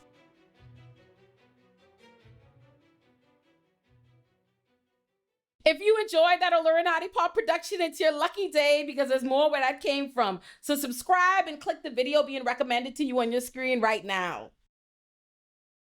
A: If you enjoyed that Illuminati Pop production, it's your lucky day because there's more where that came from. So subscribe and click the video being recommended to you on your screen right now.